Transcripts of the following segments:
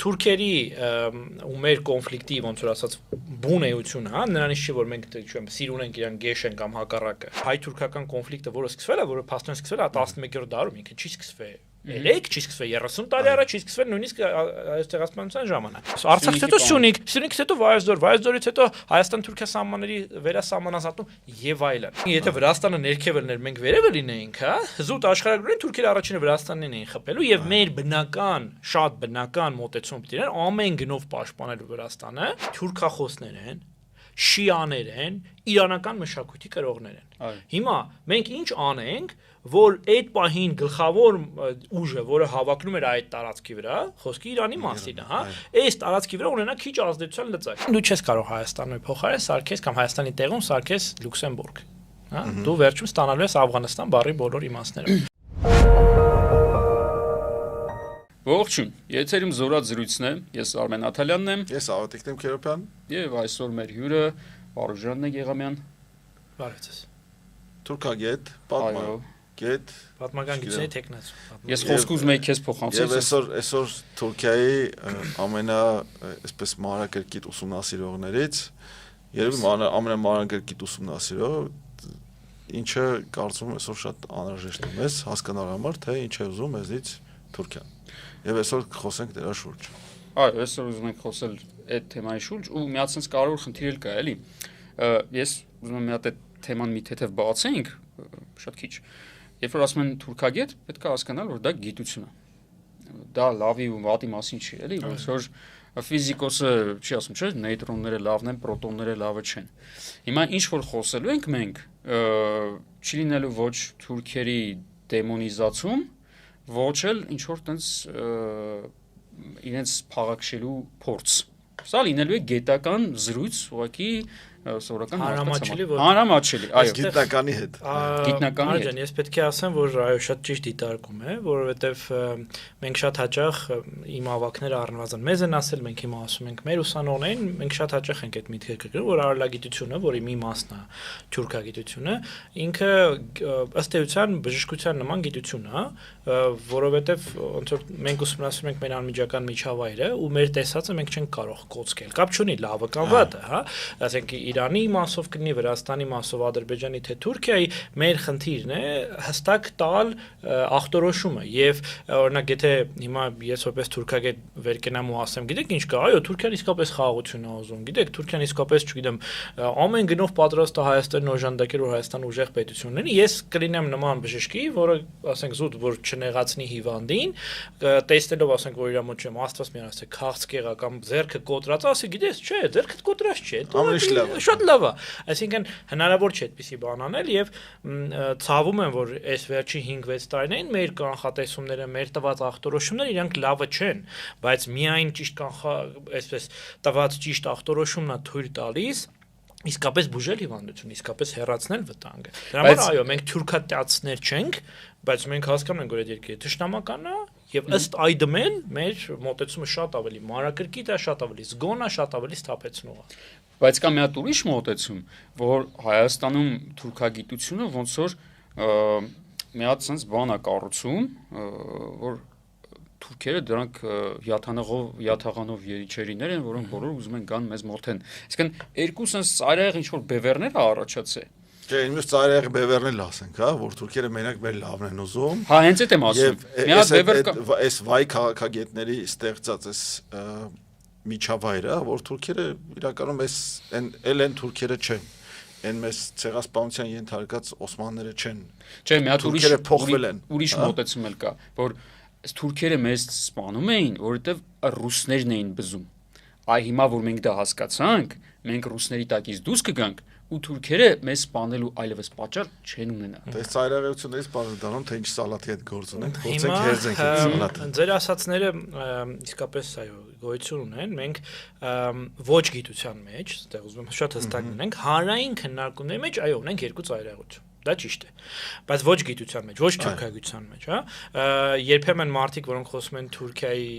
թուրքերի ու մեր կոնֆլիկտի ոնց որ ասած բուն էությունը, հա, նրանից չի որ մենք չեմ սիրուն ենք իրան գեշ են կամ հակառակը։ Հայ-թուրքական կոնֆլիկտը, որը սկսվել է, որը փաստորեն սկսվել է 11-րդ դարում, ինքը չի սկսվել 3 չի սկսվել 30 տարի առաջ, չի սկսվել նույնիսկ այս ցեղասպանության ժամանակ։ Արցախից հետո Սյունիքից հետո Վայոց-Ձորից հետո Հայաստան-Թուրքիա սահմանների վերասահմանազատում եւ այլն։ Եթե Վրաստանը ներքև լիներ, մենք վերևը լինեինք, հա, զուտ աշխարհագրորեն թուրքերը առաջինը Վրաստանին էին խփելու եւ մեր բնական, շատ բնական մոտեցում պիտի լիներ ամեն գնով պաշտպանելու Վրաստանը, թուրքախոսներ են, շիաներ են, իրանական մշակույթի կրողներ են։ Հիմա մենք ինչ անենք, որ այդ պահին գլխավոր ուժը, որը հավակնում էր այդ տարածքի վրա, խոսքի Իրանի մասին է, հա, այս տարածքի վրա ունենա քիչ ազդեցության լծակ։ Դու չես կարող Հայաստանը փոխարեն սարքես կամ Հայաստանի տեղում սարքես Լյուքսեմբուրգ, հա, դու վերջում ստանալու ես Աֆղանստան բառի բոլոր իմաստները։ Ողջույն, եթերում Զորաց զրույցն է, ես Արմեն Աթալյանն եմ։ Ես Ավետիք Թեմքերոպյան։ Եվ այսօր մեր հյուրը Վարուժանն է Գեղամյան։ Բարև ձեզ։ Թուրքագետ, պատմագետ, պատմական գիտությունների տեխնացու։ Ես խոսք ուզում եի քեզ փոխանցել։ Եվ այսօր Թուրքիայի ամենա այսպես մանրակրկիտ ուսումնասիրողներից, երևի ամենամանրակրկիտ ուսումնասիրող, ինչը կարծում եմ այսօր շատ անհրաժեշտ է մեզ հասկանալ համար, թե ինչ է ուզում մեզից Թուրքիան։ Եվ այսօր խոսենք դրա շուրջ։ Այո, այսօր ուզում ենք խոսել այդ թեմայի շուրջ ու մի հատ sense կարևոր խնդիր էլ կա, էլի։ Ես ուզում եմ մի հատ այդ թեման մի թեթև բացենք, շատ քիչ։ Երբ որ ասում են թուրքագետ, պետք է հասկանալ, որ դա գիտություն է։ Դա լավի ու վատի մասին չի, էլի, ոնց որ ֆիզիկոսը չի ասում, չէ՞, նեյտրոնները լավն են, պրոտոնները լավը չեն։ Հիմա ինչ որ խոսելու ենք մենք, չի լինելու ոչ թուրքերի դեմոնիզացում, ոչ էլ ինչ որ տենց իրենց փաղաքշելու փորձ։ Սա լինելու է գիտական զրույց, ուղղակի սովորական հանրամատչելի, այո, գիտնականի հետ։ Գիտնականի հետ։ Ես պետք է ասեմ, որ այո, շատ ճիշտ դիտարկում է, որովհետև մենք շատ հաճախ իմ ավակները առնվազն մեզ են ասել, մենք հիմա ասում ենք մեր ուսանողներին, մենք շատ հաճախ ենք այդ միտքը գրում, որ արարելագիտությունը, որի մի մասն է թուրքագիտությունը, ինքը ըստ էության բժշկության նման գիտություն է, որովհետև ոնց որ մենք ուսումնասիրում ենք մեր անմիջական միջավայրը ու մեր տեսածը մենք չենք կարող կոծկել։ Կապ չունի լավը կամ վատը, հա, ասենք Իրանի մասով կնի, Վրաստանի մասով, Ադրբեջանի թե Թուրքիայի, մեր խնդիրն է հստակ տալ ախտորոշումը եւ օրինակ եթե հիմա ես որպես թուրքագետ վեր կենամ ու ասեմ, գիտեք ինչ կա, այո, Թուրքիան իսկապես խաղաղություն է ուզում, գիտեք, Թուրքիան իսկապես, չգիտեմ, ամեն գնով պատրաստ է Հայաստանին օժանդակել, որ Հայաստանը ուժեղ պետություն լինի, ես կլինեմ նման բժշկի, որը ասենք զուտ, որ չնեղացնի հիվանդին, տեսնելով ասենք, որ իր մոտ չեմ, Աստված մի ասեք, քաղցկ եղա կամ ձեռքը կոտրած, ասի, գիտես, չէ, ձեռքդ կոտրած չէ, շատ լավ է, այսինքն հնարավոր չէ այդպիսի բան անել եւ ցավում եմ, որ այս վերջի 5-6 տարիներին մեր կանխատեսումները, մեր տված ախտորոշումները իրանք լավը չեն, բայց միայն ճիշտ այսպես տված ճիշտ ախտորոշումն է թույլ տալիս իսկապես բուժել հիվանդություն, իսկապես հեռացնել վտանգը։ Դրա համար այո, մենք թուրքատյացներ չենք, բայց մենք հասկանում ենք, որ այդ երկիրը թշնամական է եւ ըստ այդմեն մեր մոտեցումը շատ ավելի մանրակրկիտ է, շատ ավելի զգոն է, շատ ավելի սթափեցնող է։ Բայց կա մի հատ ուրիշ մոտեցում, որ Հայաստանում թուրքագիտությունը ոնց որ մի հատ sense բան է կառուցում, որ թուրքերը դրանք յաթաղանով երիչերիներ են, որոնք բոլորը ուզում են գան մեզ մորթեն։ Այսինքն երկու sense ծայրահեղ ինչ որ բևեռներ առաջացել։ Չէ, ինձ ծայրահեղ բևեռնել ասենք, հա, որ թուրքերը մենակ մեր լավն են ուզում։ Հա, հենց այդ եմ ասում։ Մի հատ բևեռ կա։ Այս վայ քաղաքագետների ստեղծած այս միջավայրը, որ թուրքերը իրականում են թուրքերը չեն, են մեզ ցեղասպանության ենթարկած օսմանները չեն։ Չէ, մի հատ թուրքերը փոխվել են։ Ուրիշ մոտեցում էլ կա, որ թուրքերը մեզ սպանում էին, որովհետև ռուսներն էին բզում։ Այ հիմա որ մենք դա հասկացանք, մենք ռուսների տակից դուրս կգանք ու թուրքերը մեզ սպանելու այլևս պատճառ չեն ունենա։ Դες ծայրահեղություններից բարձրանում թե ինչ սալատի հետ գործ ունենք, գործենք հերձենք այդ սալատը։ Ձեր ասածները իսկապես այո գոյություն ունեն, մենք ոչ գիտության մեջ, այստեղ ուզում եմ շատ հստակ լինենք, հանրային քննարկումների մեջ այո ունենք երկու ծայրահեղություն։ Դա ճիշտ է։ Բայց ոչ գիտության մեջ, ոչ թուրքագիտության մեջ, հա։ Երբեմն մարդիկ, որոնք խոսում են Թուրքիայի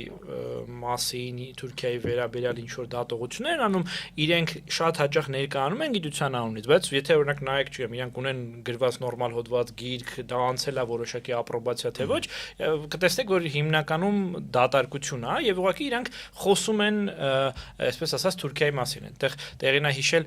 մասին, Թուրքիայի վերաբերյալ ինչ որ դատողություններ անում, իրենք շատ հաճախ ներկայանում են գիտության անունից, բայց եթե օրինակ նայեք, չգիտեմ, իրանք ունեն գրված նորմալ հոդված գիրք, դա անցել է որոշակի ապրոբացիա թե ոչ, կտեսնեք, որ հիմնականում դատարկություն է, եւ ուղղակի իրանք խոսում են, այսպես ասած, Թուրքիայի մասին։ Այնտեղ տեղին է հիշել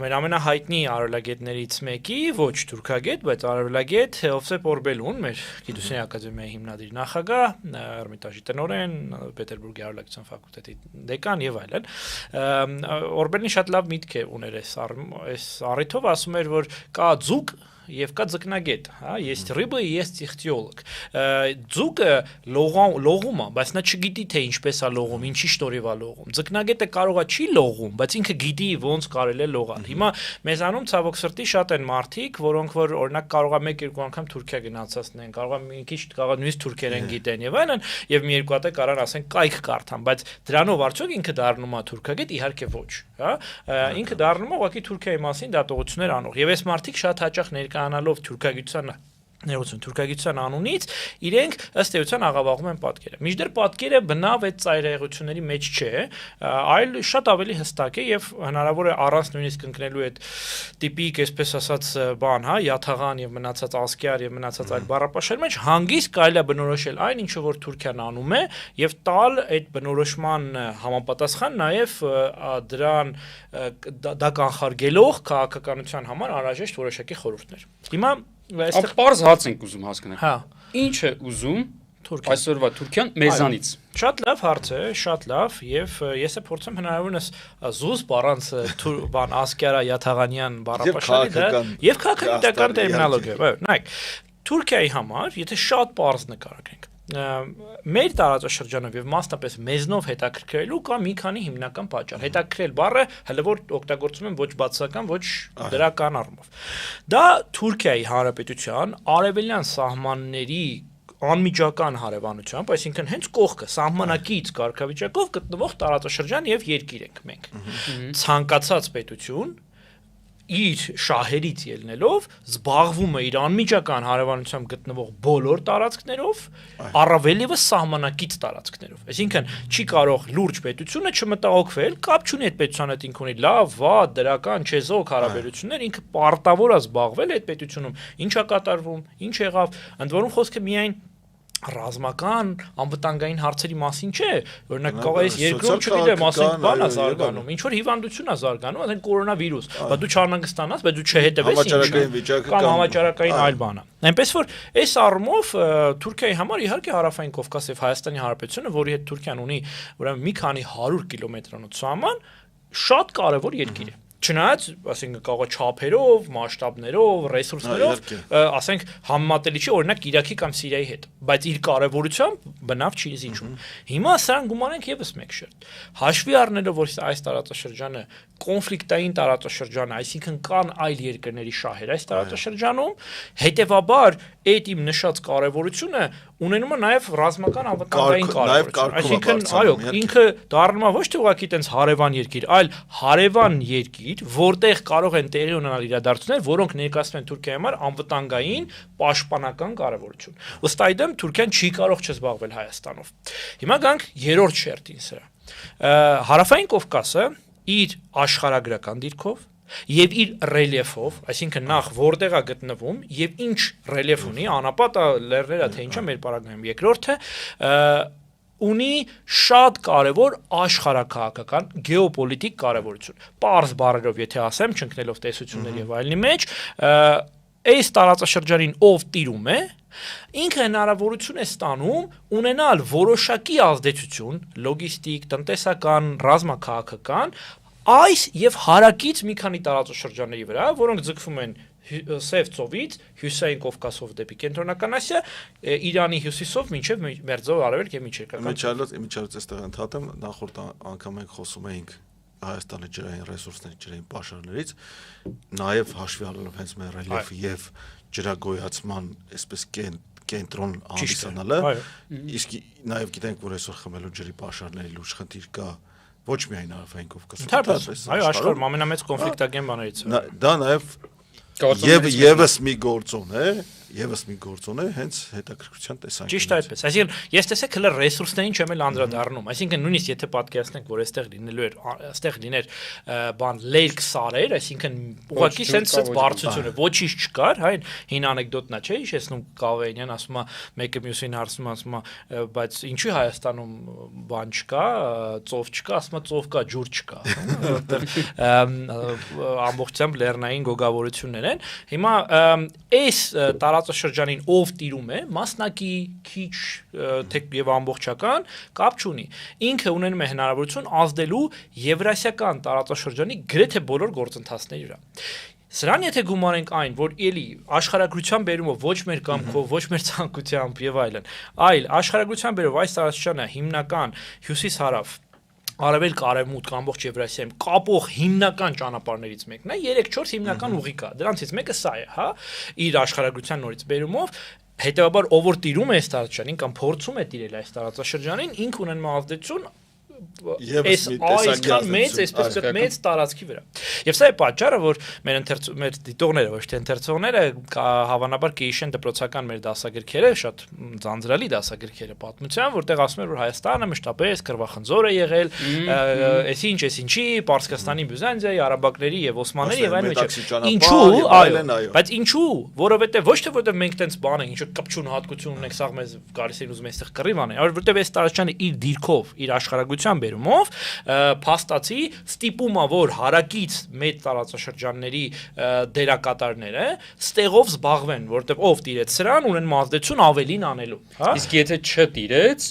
մեր ամենահայտնի արևելագետներից մեկի, ոչ թուրքագետ, բայց արևելագետ Հովսեփ Օրբելուն, մեր գիտությունների ակադեմիայի հիմնադիր նախագահ, Էրմիտաժի տնօրեն, Պետերբուրգի արևելագիտության ֆակուլտետի դեկան եւ այլն։ Օրբելնի շատ լավ միտք է ուներ այս առիթով, ասում էր, որ կա ձուկ եւ կա ձկնագետ, հա, есть рыба и есть ихтиолог։ Ձուկը լողում է, բայց նա չգիտի թե ինչպես է լողում, ինչի շնորհիվ է լողում։ Ձկնագետը կարող է չի լողում, բայց ինքը գիտի ոնց կարելի է լողալ։ Հիմա մեզանում ցավոք սրտի շատ են մարդիկ, որոնք որ օրինակ կարող է 1-2 անգամ Թուրքիա գնացածնեն, կարող է մի քիչ կարող է նույնիսկ թուրքերեն գիտեն եւ այլն, եւ մի երկու հատ է կարան ասեն կայք կարդան, բայց դրանով արդյոք ինքը դառնում է թուրքագետ, իհարկե ոչ, հա։ Ինքը դառնում է ուղղակի Թուրքիայի մասին դատողություններ անող։ Եվ այս մարդիկ շատ հաճախ ներկայանալով թուրքագիտության անունից իրենք ըստ էության աղավաղում են պատկերը։ Մինչդեռ պատկերը բնավ այդ ծայրահեղությունների մեջ չէ, այլ շատ ավելի հստակ է եւ հնարավոր է առանց նույնիսկ ընկնելու այդ տիպիկ, այսպես ասած, բան, հա, յաթաղան եւ մնացած ասկյար եւ մնացած այլ բառապաշարի մեջ հանգիստ կարելի է բնորոշել այն, ինչը որ Թուրքիան անում է եւ տալ այդ բնորոշման համապատասխան նաեւ դրան դա կանխարգելող քաղաքականության համար անհրաժեշտ որոշակի խորհուրդներ։ Հիմա այստեղ պարզ հաց ենք ուզում հասկանալ։ Հա։ Ինչ է ուզում Թուրքիան։ Այսօրվա Թուրքիան մեզանից։ Շատ լավ հարց է, շատ լավ, եւ ես փորձեմ հնարավորինս զուզ բառանց բան ասկյարա յաթաղանյան բառապաշարի դա եւ քաղաքական տերմինոլոգիա, այո, նայեք, Թուրքիայի համար, եթե շատ պարզ նկարագրենք, մեր տարածաշրջանով եւ մասնապես մեզնով հետաքրքրելու կա մի քանի հիմնական պատճառ։ Հետաքրքրել բառը հələ որ օգտագործում են ոչ բացական, ոչ դրական առումով։ Դա Թուրքիայի Հանրապետության արևելյան սահմանների անմիջական հարևանությամբ, այսինքն հենց կողքը սահմանակից կարգավիճակով գտնվող տարածաշրջան եւ երկիր ենք մենք։ Ցանկացած պետություն իր շահերից ելնելով զբաղվում է իր անմիջական հարևանությամբ գտնվող բոլոր տարածքներով, առավել եւս սահմանակից տարածքներով։ Այսինքն չի կարող լուրջ պետությունը չմտահոգվել, կապ չունի այդ պետության հետ ինքն ունի լավ, վատ, դրական, չեզոք հարաբերություններ, ինքը պարտավոր է զբաղվել այդ պետությունում, ինչա կատարվում, ինչ եղավ, ընդ որում խոսքը միայն ռազմական անվտանգային հարցերի մասին չէ, օրինակ կարող է երկրում չգիտեմ, ասենք բան է զարգանում, ինչ որ հիվանդություն է զարգանում, ասենք կորոնավիրուս, բայց դու չանհանգստանաս, բայց դու չհետևես կամ համաճարակային այլ բան է։ Այնպես որ այս առումով Թուրքիայի համար իհարկե Հարավային Կովկաս եւ Հայաստանի Հանրապետությունը, որի հետ Թուրքիան ունի ուրեմն մի քանի 100 կիլոմետրանոց սահման, շատ կարևոր երկիր է։ Չնայած, ասենք կարող է չափերով, մասշտաբներով, ռեսուրսներով, ասենք համեմատելի չի օրինակ Իրաքի կամ Սիրիայի հետ, բայց իր կարևորությամբ բնավ չի զիջում։ Հիմա սրան գումարենք եւս մեկ շերտ։ Հաշվի առնելով, որ այս տարածաշրջանը կոնֆլիկտային տարածաշրջան է, այսինքն կան այլ երկրների շահեր այս տարածաշրջանում, հետեւաբար այդ իմ նշած կարևորությունը ունենում է նաեւ ռազմական անվտանգային կարևորություն։ Այսինքն, այո, ինքը դառնում է ոչ թե ուղղակի տենց հարևան երկիր, այլ հարևան երկիր, որտեղ կարող են տեղի ունենալ իրադարձություններ, որոնք ներկայացնում են Թուրքիայի համար անվտանգային պաշտպանական կարևորություն։ Ըստ այդմ Թուրքիան չի կարող չզբաղվել Հայաստանով։ Հիմա գանք երրորդ շերտին սրա։ Հարավային Կովկասը իր աշխարհագրական դիրքով եւ իր ռելիեֆով, այսինքն նախ որտեղ է գտնվում եւ ինչ ռելիեֆ ունի, անապատը, լեռները, թե ինչա մեր պարագայում երկրորդը, ունի շատ կարևոր աշխարհաքաղաքական գեոպոլիտիկ կարևորություն։ Պարզ բառերով եթե ասեմ, չընկնելով տեսությունների եւ այլնի մեջ, այս տարածաշրջանին ով տիրում է, ինքը հնարավորություն է ստանում ունենալ որոշակի ազդեցություն լոգիստիկ, տնտեսական, ռազմաքաղաքական այս եւ հարակից մի քանի տարածաշրջանների վրա, որոնք ձգվում են Սև ծովից Հյուսիսային Կովկասով դեպի Կենտրոնական Ասիա, Իրանի հյուսիսով մինչև Մերձավոր Արևելք եւ Միջերկրական։ Միջալոց այստեղ ընդհատեմ, նախորդ անգամ մենք խոսում էինք Հայաստանի ջրային ռեսուրսների, ջրային պաշարներից, նաեւ հաշվի առնելով հենց մեր ռելիեֆը եւ ջրագոյացման, այսպես կենտրոն հանդիսանալը, իսկ նաեւ գիտենք, որ այսօր խմելու ջրի պաշարների լուրջ խնդիր կա ոչ միայն Հարավային Կովկասում, այո, աշխարհում ամենամեծ կոնֆլիկտագեն բաներից է։ Դա նաեւ Եվս մի գործոն է, հենց հետաքրքրության տեսանկյունից։ Ճիշտ այդպես։ Այսինքն ես տեսեք հələ ռեսուրսներին չեմ էլ անդրադառնում։ Այսինքն նույնիսկ եթե պատկերացնենք, որ այստեղ լինելու էր, այստեղ լիներ բան լերկ սարեր, այսինքն ուղղակի sense բարձրությունը ոչինչ չկար, հա, հին անեկդոտն է, չէ՞, հիշեցնում Կավեյանյան ասում է, մեկը մյուսին հարցնում ասում է, բայց ինչու Հայաստանում բան չկա, ծով չկա, ասում է ծով կա, ջուր չկա, որտեղ ամբողջությամբ լեռնային գոգավորություններ են։ Հիմա այս տարածաշրջանին ով տիրում է, մասնակի, քիչ թե եւ ամբողջական կապ չունի։ Ինքը ունենում է հնարավորություն ազդելու եվրասիական տարածաշրջանի գրեթե բոլոր գործընթացների վրա։ Սրան եթե գումարենք այն, որ էլի աշխարհագրության բերումով ոչ մեր կամքով, ոչ մեր ցանկությամբ եւ այլն, այլ աշխարհագրության բերումով այս տարածաշրջանը հիմնական հյուսիս-հարավ Արևելք արևմուտք ամբողջ Եվրասիայում կապող հիմնական ճանապարհներից մեկն է, 3-4 հիմնական ուղի կա։ Դրանցից մեկը սա է, հա, իր աշխարհագրության նորից բերումով, հետեւաբար ով որ տիրում է այս տարածաշրջանին կամ փորձում է տիրել այս տարածաշրջանին, ինք ունեն ազդեցություն այսքան մեծ, այսպես մեծ տարածքի վրա։ Եվ սա է պատճառը, որ մեր դիտողները, ոչ թե ընթերցողները հավանաբար կհիշեն դպրոցական մեր դասագրքերը, շատ ձանձրալի դասագրքերը պատմության, որտեղ ասում էր, որ Հայաստանը մշտապես կռվախնձոր է եղել, այսինչի, Պարսկաստանի Բյուզանդիայի, արաբակների եւ օսմանների եւ այլն մեջ։ Ինչու՞, այո, բայց ինչու՞, որովհետեւ ոչ թե որտեղ մենք տենց բան ենք, ինչ որ կպչուն հատկություն ունենք, սա մեզ գալիս են ուզում այստեղ կռիվ անեն, այլ որտեղ այս տարածաշրջանը իր դիրքով, իր աշխարհագրության բերումով փաստացի ստիպում է, որ հարակից մեծ տարածաշրջանների դերակատարները ստեղով զբաղվեն, որտեղ ով տիրեց սրան ունեն ազդեցություն ավելին անելու, հա։ Իսկ եթե չտիրեց,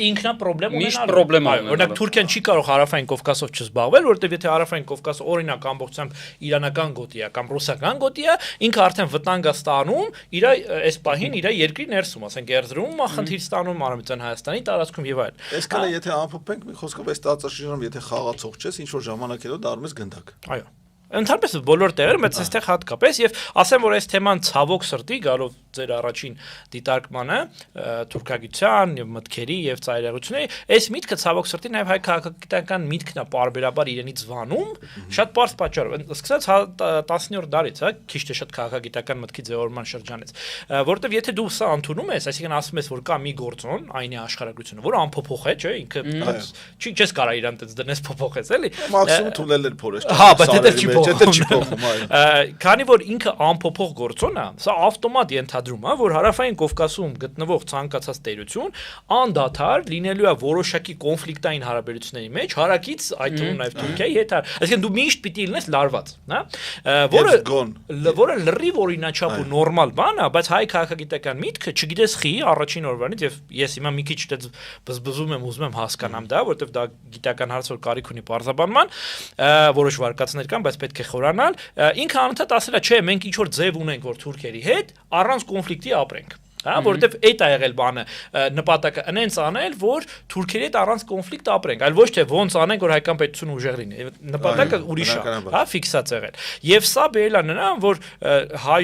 ինքնա պրոբլեմ ունենալու։ Օրինակ Թուրքիան չի կարող հարավային Կովկասով չզբաղվել, որտեղ եթե հարավային Կովկասը օրինակ ամբողջությամբ իրանական գոտի է կամ ռուսական գոտի է, ինքը արդեն վտանգ է ստանում իր այս պահին իր երկրի ներսում, ասենք Էրզրումում, խնդիր ստանում Արևմտյան Հայաստանի տարածքում եւ այլն։ Այսքանը եթե ամփոփենք, մի խոսքով այս տարածաշրջանում եթե խաղացող չես, ինչ որ ժամանակ հետո դառնում ես գնդակ։ Այո։ Ընդհանրապես բոլոր տեղերում բայց այստեղ հատկապես եւ ասեմ որ այս թեման ցավոք սրտի գալով ձեր առաջին դիտարկմանը թուրքագիտության եւ մտքերի եւ ծայրահեղությունների այս միտքը ցավոք սրտի նաեւ հայ քաղաքագիտական միտքն է պարբերաբար իրենից վանում շատ པարզ պատճառով սկսած 10-րդ դարից հա քիչ թե շատ քաղաքագիտական մտքի ձևավորման շրջանից որովհետեւ եթե դու սա ընդունում ես այսինքն ասում ես որ կա մի գործոն այն է աշխարհագրությունը որը անփոփոխ է չէ ինքը չես կարող իրան տես դնես փոփոխես էլի մաքսիմում թունել են փորես հա բայց չի փոխում քանի որ ինքը անփոփոխ գործոն է սա ավտոմատ ենթադրում է որ հարավային Կովկասում գտնվող ցանկացած տերություն անդադար լինելու է որոշակի կոնֆլիկտային հարաբերությունների մեջ հարակից այդ թվում նաև Թուրքիայի հետ այսինքն դու միշտ պիտի լինես լարված հա որը լրիվ օրինաչափ ու նորմալ բան է բայց հայ քաղաքագիտական միտքը չգիտես խի առաջին օրվանից եւ ես հիմա մի քիչ դες բզբզում եմ ուզում եմ հասկանամ դա որովհետեւ դա գիտական հարց որ կարիք ունի բարձաբանման որոշ վարկածներ կան բայց պետք է խորանալ ինքը անընդհատ ասել է չէ մենք ինչ որ ձև ունենք որ թուրքերի հետ առանց կոնֆլիկտի ապրենք հա որովհետեւ այդ է եղել բանը նպատակը այնց անել որ թուրքերի հետ առանց կոնֆլիկտ ապրենք այլ ոչ թե ոնց անենք որ հայկական պետությունը ուժեղ լինի նպատակը ուրիշ է հա ֆիքսած եղել եւ սա բերել է նրան որ հայ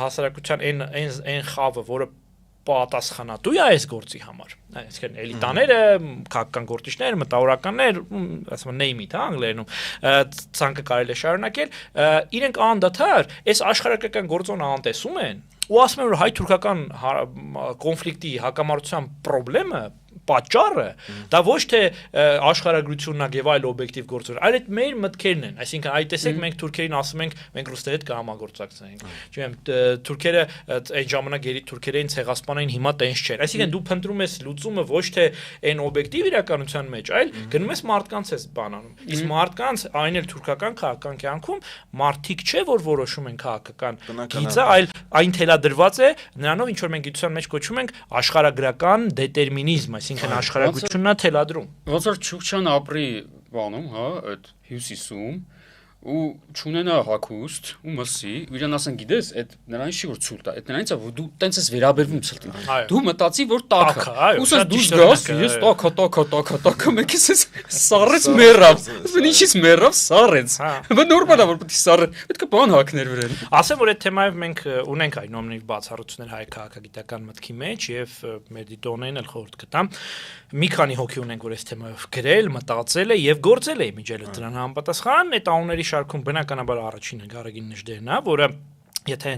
հասարակության այն խավը որը պատասխանատու է այս գործի համար այսինքն էլիտաները քաղաքական գործիչներ մտավորականներ ասում են name it հա անգլերենում ցանկը կարելի է շարունակել իրենք անդադար այս աշխարհագրական գործոնը անտեսում են ու ասում են որ հայ-թուրքական կոնֆլիկտի հակամարտության խնդրեմը պատճառը դա ոչ թե աշխարհագրությունն է եւ այլ օբյեկտիվ գործեր այլ այդ մեր մտքերն են այսինքն այ տեսեք մենք թուրքերին ասում ենք մենք ռուսների հետ կհամագործակցենք չգիտեմ թուրքերը այն ժամանակ երի թուրքերին ցեղասպանային հիմա տենց չէր այսինքն դու փնտրում ես լուծումը ոչ թե այն օբյեկտիվ իրականության մեջ այլ գնում ես մարդկանց ես բանանում իսկ մարդկանց այն էլ թուրքական քաղաքական կյանքում մարդիկ չէ որ որոշում են քաղաքական գիծը այլ այն թելադրված է նրանով ինչ որ մենք գիտության մեջ կոչում ենք աշխարհագրական դետերմինիզմ այսինքն աշխարհագրությունն է թելադրում ոնց որ Չուկչան ապրի բանում հա այդ հյուսիսում ու չունենա հագուստ ու մսի իրան ասեն գիտես այդ նրանից չի որ ցուրտ է այդ նրանից է որ դու տենց ես վերաբերվում ցլտին դու մտածի որ տաք է ուսես դուրս գաս ես տաք մեկ ես սառեց մեռավ ինչից մեռավ սառեց բա նորմալ է որ պետք է սառը պետք է բան հակներ վրան ասեմ որ այդ թեմայով մենք ունենք այնոմնիկ բացառություններ հայ քաղաքագիտական մտքի մեջ եւ մեր դիտողներին էլ խորհուրդ կտամ մի քանի հոգի ունենք որ այս թեմայով գրել մտածել է եւ գործել է միջելը դրան համապատասխան այդ անունների շարքում բնականաբար առաջինը Գարեգին Նժդեհն է, որը եթե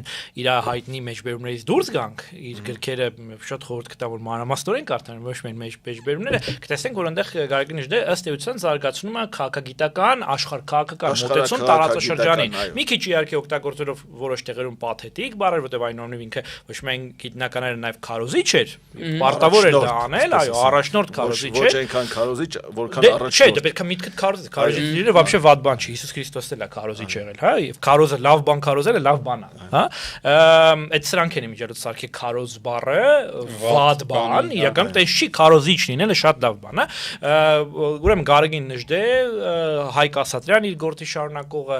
իր հայտնի մեջբերումներից դուրս գանք, իր գրքերը շատ խորհուրդ կտա որ մանրամասնորեն կարդան, ոչ միայն մեջբերումները, կտեսնենք որ այնտեղ Գարեգին Նժդեհը ըստ էության զարգացնում է քաղաքագիտական, աշխարհքաղաքական մոտեցում տարածաշրջանին։ Մի քիչ իհարկե օգտագործելով որոշ տեղերում պաթետիկ բառեր, որտեղ այնուամենայնիվ ինքը ոչ միայն գիտնականները նաև քարոզիչ էր, պարտավոր էր դա անել, այո, առաջնորդ քարոզիչ էր։ Ոչ այնքան քարոզիչ, որքան առաջնորդ։ Չէ, դա պետք է միտքդ քարոզիչը вообще վատ բան չի, Հիսուս Քրիստոսն էլ է քարոզիչ եղել, հա, եւ քարոզը լավ բան քարոզելը լավ բան է, հա։ Այդ սրանք են իմիջիայլոց սարքի քարոզ բառը վատ բան, իրականում դա չի քարոզիչ լինելը շատ լավ բան է։ Ուրեմն Գարեգին Նժդեհ, Հայկ Ասատրյան իր գործի շարունակողը,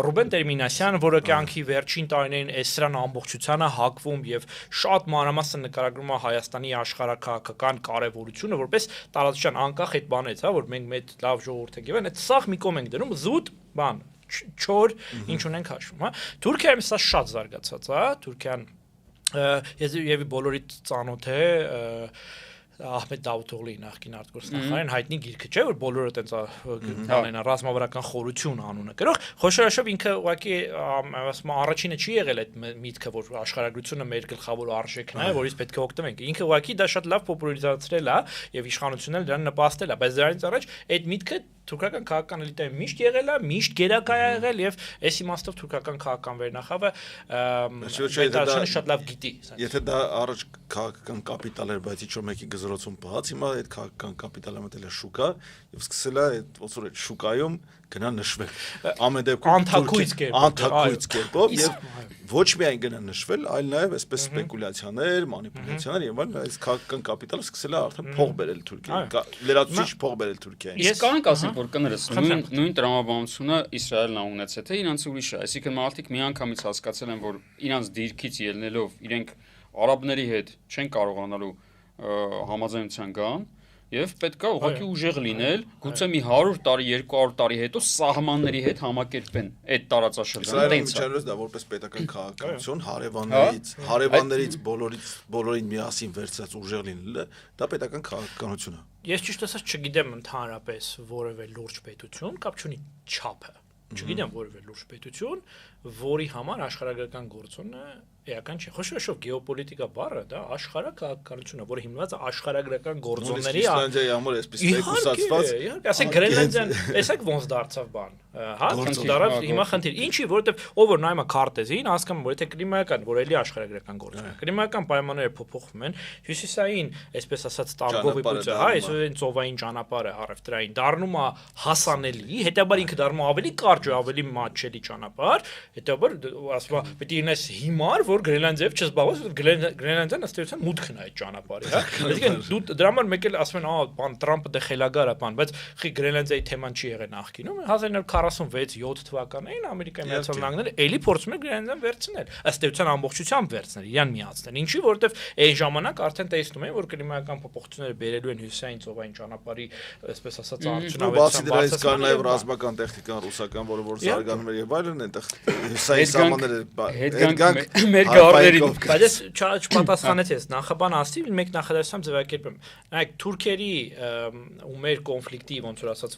Ռուբեն Տերմինասյան, որը կյանքի վերջին տարիներին այս սրան ամբողջությանը հակվում եւ շատ մանրամասն նկարագրում է Հայաստանի աշխարհակաղակական կարեւորությունը որպես տարածաշրջան անկախ այդ բանից, հա, որ մենք մեծ լավ ժողովուրդ ենք եւ այդ սաղ մի կողմ ենք դնում զուտ բան չոր ինչ ունենք հաշվում, հա։ Թուրքիայում սա շատ զարգացած է, Թուրքիան եւ բոլորիդ ծանոթ է Ահմեդ Դավութօղլի նախկին արտգործնախարարին հայտնի գիրքը չէ որ բոլորը տենց անեն ռազմավարական խորություն անունը գրող Խոշորաշով ինքը ուղղակի ասում առաջինը չի եղել այդ միտքը որ աշխարհագրությունը մեր գլխավոր արժեքն է որից պետք է օգտվենք ինքը ուղղակի դա շատ լավ պոպուլարիզացրել է եւ իշխանությունն էլ դրան նպաստել է բայց դրանից առաջ այդ միտքը թուրքական քաղաքական էլիտայի միշտ եղել է, միշտ գերակա եղել եւ այս իմաստով թուրքական քաղաքական վերնախավը դա շատ լավ գիտի։ Եթե դա առաջ քաղաքական կապիտալ էր, բայց ինչ-որ մեկի գզրոցում պահած, հիմա այդ քաղաքական կապիտալը մտել է շուկա եւ սկսել է այդ ոնց որ այդ շուկայում գնա նշվել։ Ամեն դեպքում անթակույց կերպով եւ ոչ միայն գնա նշվել, այլ նաեւ այսպես սպեկուլյացիաներ, մանիպուլյացիաներ եւ այլն, այս քաղաքական կապիտալը սկսել է արդեն փող բերել Թուրքիային, լրացուցիչ փող բերել Թուրքիային։ Ես կանք ասեմ, որ կներես նույն տրամաբանությունը Իսրայելն ա ունեցել, թե իրանց ուրիշ է, այսինքն մարդիկ միանգամից հասկացել են, որ իրանց դիրքից ելնելով իրենք արաբների հետ չեն կարողանալու համաձայնության գան եւ պետքա ուղղակի ուժեղ լինել, գուցե մի 100 տարի, 200 տարի հետո սահմանների հետ համակերպեն այդ տարածաշրջանը տենց է։ Իսրայելը դա որպես պետական քաղաքականություն հարևաններից բոլորին միասին վերցած ուժեղ լինելը դա պետական քաղաքականություն է։ Ես ճիշտ ասած չգիտեմ ընդհանրապես որևէ լուրջ պետություն, կապ չունի չափը։ Չգիտեմ որևէ լուրջ պետություն, որի համար աշխարհագրական գործոնը էական չէ։ Խոշորաշով գեոպոլիտիկա բառը դա աշխարհակաղակականություն է, որը հիմնված է աշխարհագրական գործոնների Իսլանդիայի համար այսպես մեկուսացված։ Իհարկե, ասենք Գրենլանդիան, տեսեք ոնց դարձավ բան, հա, դարավ հիմա խնդիր։ Ինչի, որովհետև ով որ նայում է քարտեզին, հասկանում որ եթե կլիմայական, որ էլի աշխարհագրական գործոն է։ Կլիմայական պայմանները փոփոխվում են, հյուսիսային, այսպես ասած, տարգովի բուծը, հա, այսօր ծովային ճանապարհը առևտրային դառնում է հասանելի, հետաբար ինքը դառնում է ավելի կարճ, ավելի մատչելի ճանապարհ, հետաբար ասում է պետք է ինես հիմար, որ Գրենլանդիայով չզբաղվես, Գրենլանդիան ըստ էության մուտքն է այդ ճանապարհի, հա։ Այսինքն դու դրա համար մեկ էլ ասում են, բան Տրամպը դե խելագար է, բան, բայց խի Գրենլանդիայի թեման չի եղել նախկինում, 1946-7 թվականին Ամերիկայի Միացյալ Նահանգները էլի փորձում են Գրենլանդիան վերցնել, ըստ էության ամբողջությամբ վերցնել, իրան միացնել։ Ինչի, որովհետև այն ժամանակ արդեն տեսնում էին, որ կլիմայական փոփոխությունները բերելու են հյուսիսային ծովային ճանապարհի, այսպես ասած, արդյունավետության բացի կար նաև ռազմական տեխնիկան ռուսական, որը զարգանում էր եւ այլն, այնտեղ հյուսիսային սահմանները մեր գարներին բայց չպատասխանեց ես նախաբան ասի մեկ նախադասությամբ ձևակերպեմ նայեք թուրքերի ու մեր կոնֆլիկտի ոնց որ ասած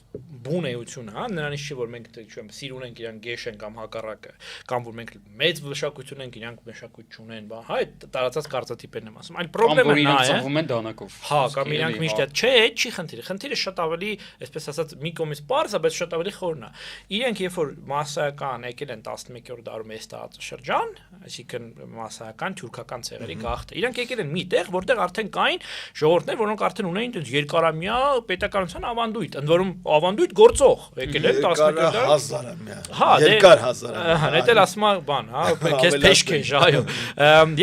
բուն էությունը հա նրանից չի որ մենք չեմ սիրուն ենք իրան գեշ են կամ հակառակը կամ որ մենք մեծ մշակույթ ունենք իրանք մշակույթ չունեն բա հա այդ տարածած կարծատիպերն եմ ասում այլ խնդրեմը նա է ծնվում են դանակով հա կամ իրանք միշտ չէ այդ չի խնդիրը շատ ավելի այսպես ասած մի կողմից པարզ է բայց շատ ավելի խորն է իրենք երբ որ մասսայական եկել են 11-րդ դարում այս տարածաշրջան այսինքն մասսայական թուրքական ցեղերի գաղթը իրանք եկել են մի տեղ որտեղ արդեն կային ժողովուրդներ որոնք արդեն ունեին այդպես երկարամյա պետականության ավանդույթ ընդ որում ավանդույթ գործող եկել են 11-րդ հա երկար հազարամյա դա էլ ասում է բան հա քեզ փեշքեժ այո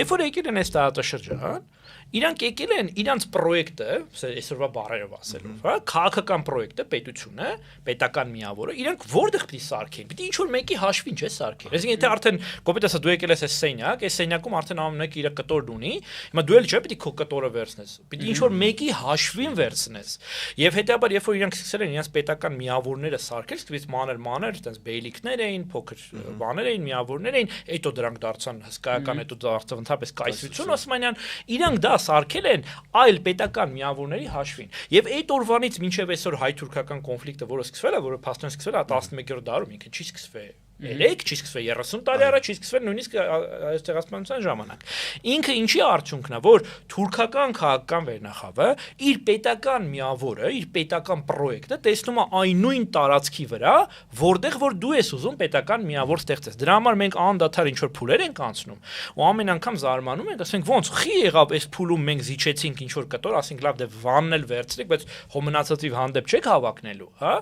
երբ որ եկել են այս տարածաշրջան իրանք եկել են իրանց պրոյեկտը, այսօրվա բառերով ասելով, հա, քաղաքական պրոյեկտը, պետությունը, պետական միավորը, իրանք որտեղ պիտի սարքեն։ Պիտի ինչ որ մեկի հաշվին չէ սարքեն։ Այսինքն եթե արդեն կոպիտ ասա դու եկել ես այս սենյակ, այս սենյակում արդեն ամեն մեկը իր կտորն ունի, հիմա դու էլ չէ պիտի քո կտորը վերցնես։ Պիտի ինչ որ մեկի հաշվին վերցնես։ Եվ հետեւաբար երբ որ իրանք սկսել են իրանց պետական միավորները սարքել, սկզբից մանր, այտենց բեյլիկներ էին, փոքր բաներ էին, միավորներ էին, հետո դրանք դարձան հսկայական, հետո դարձավ ընդհանրապես կայսրություն Օսմանյան, իրանք դա սարքել են այլ պետական միավորների հաշվին։ Եվ այդ օրվանից մինչև այսօր հայ-թուրքական կոնֆլիկտը, որը սկսվել է, որը փաստորեն սկսվել է 11-րդ դարում, ինքը չի սկսվել Էլեք չի սկսվել 30 տարի առաջ, չի սկսվել նույնիսկ այս ցեղասպանության ժամանակ։ Ինքը ինչի արդյունքն է, որ թուրքական քաղաքական վերնախավը իր պետական միավորը, իր պետական պրոյեկտը տեսնում է այն նույն տարածքի վրա, որտեղ որ դու ես ուզում պետական միավոր ստեղծես։ Դրա համար մենք անդադար ինչ որ փուլեր ենք անցնում, ու ամեն անգամ զարմանում ենք, ասենք ոնց խի եղավ այս փուլում մենք զիջեցինք ինչ որ կտոր, ասենք լավ դե վանն էլ վերցրեք, բայց հոմնացածի հանդեպ չեք հավակնելու, հա։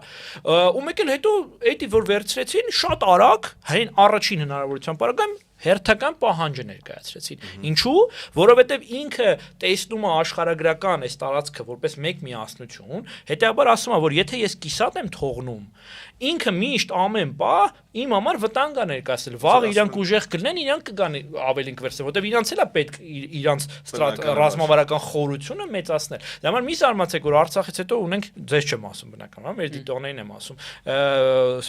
Ու մեկ էլ հետո էդի որ վերցրեցին շատ հայն առաջին հնարավորության պարագայում հերթական պահանջը ներկայացրեցին։ Ինչու՞, որովհետև ինքը տեսնում է աշխարհագրական այս տարածքը որպես մեկ միասնություն, հետեւաբար ասում է, որ եթե ես կիսատ եմ թողնում, ինքը միշտ ամեն պահ իմ համար վտանգ է ներկայացել։ Վաղ իրանք ուժեղ կլինեն, իրանք կգան ավելին կվերցնեն, որովհետև իրանց էլ է պետք իրանց ռազմավարական խորությունը մեծացնել։ Դա համար մի զարմացեք, որ Արցախից հետո ունենք, ձեզ չեմ ասում բնականաբար, մեր դիտողներին եմ ասում։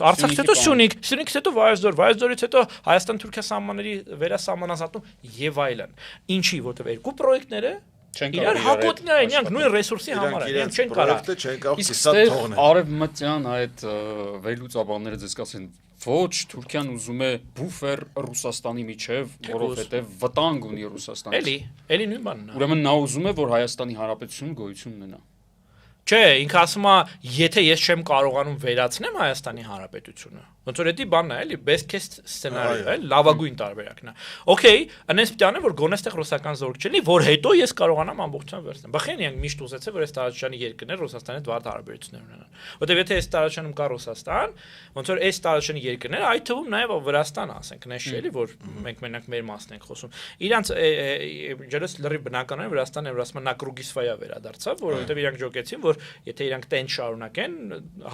Արցախից հետո Սյունիքից հետո Վայոց ձորից հետո Հայաստան-Թուրքիա սահմանների վերասահմանազատում եւ այլն։ Ինչի, որովհետև երկու պրոյեկտները իրար հակոտնյա են, իրանք նույն ռեսուրսի համար են, իրենք չեն կարող կիսատ թողնել։ Արևմտյան այդ վերլուծաբանները ձեզ կասեն, ոչ, Թուրքիան ուզում է բուֆեր Ռուսաստանի միջև, որովհետև վտանգ ունի Ռուսաստանից։ Էլի նույն բանն է։ Ուրեմն նա ուզում է, որ Հայաստանի Հանրապետությունը գոյություն ունենա։ Չէ, ինքը ասում է, եթե ես չեմ կարողանում վերացնեմ Հայաստանի Հանրապետությունը, ոնց որ դա բանն է, էլի, best case scenario, էլի, լավագույն տարբերակն է։ Okay, այնպես պետք է անեմ, որ գոնե այստեղ ռուսական զորք չլինի, որ հետո ես կարողանամ ամբողջությամբ վերցնեմ։ Բախեն իրանք միշտ ուզեցել, որ այս տարածաշրջանի երկրները Ռուսաստանի հետ վարդ հարաբերություններ ունենան։ Որտեւ եթե այս տարածաշրջանում կա Ռուսաստան, ոնց որ այս տարածաշրջանի երկրները, այդ թվում նաև Վրաստանը, ասենք, նշի էլի, որ մենք մենակ մեր մասն ենք խոսում։ Իրանց ջերս լրի բնականորեն Վրաստանը Վրաստան Նակրուգիսվայա վերադարձավ, որովհետեւ իրանք ջոկեցին, որ եթե իրանք տենց շարունակեն,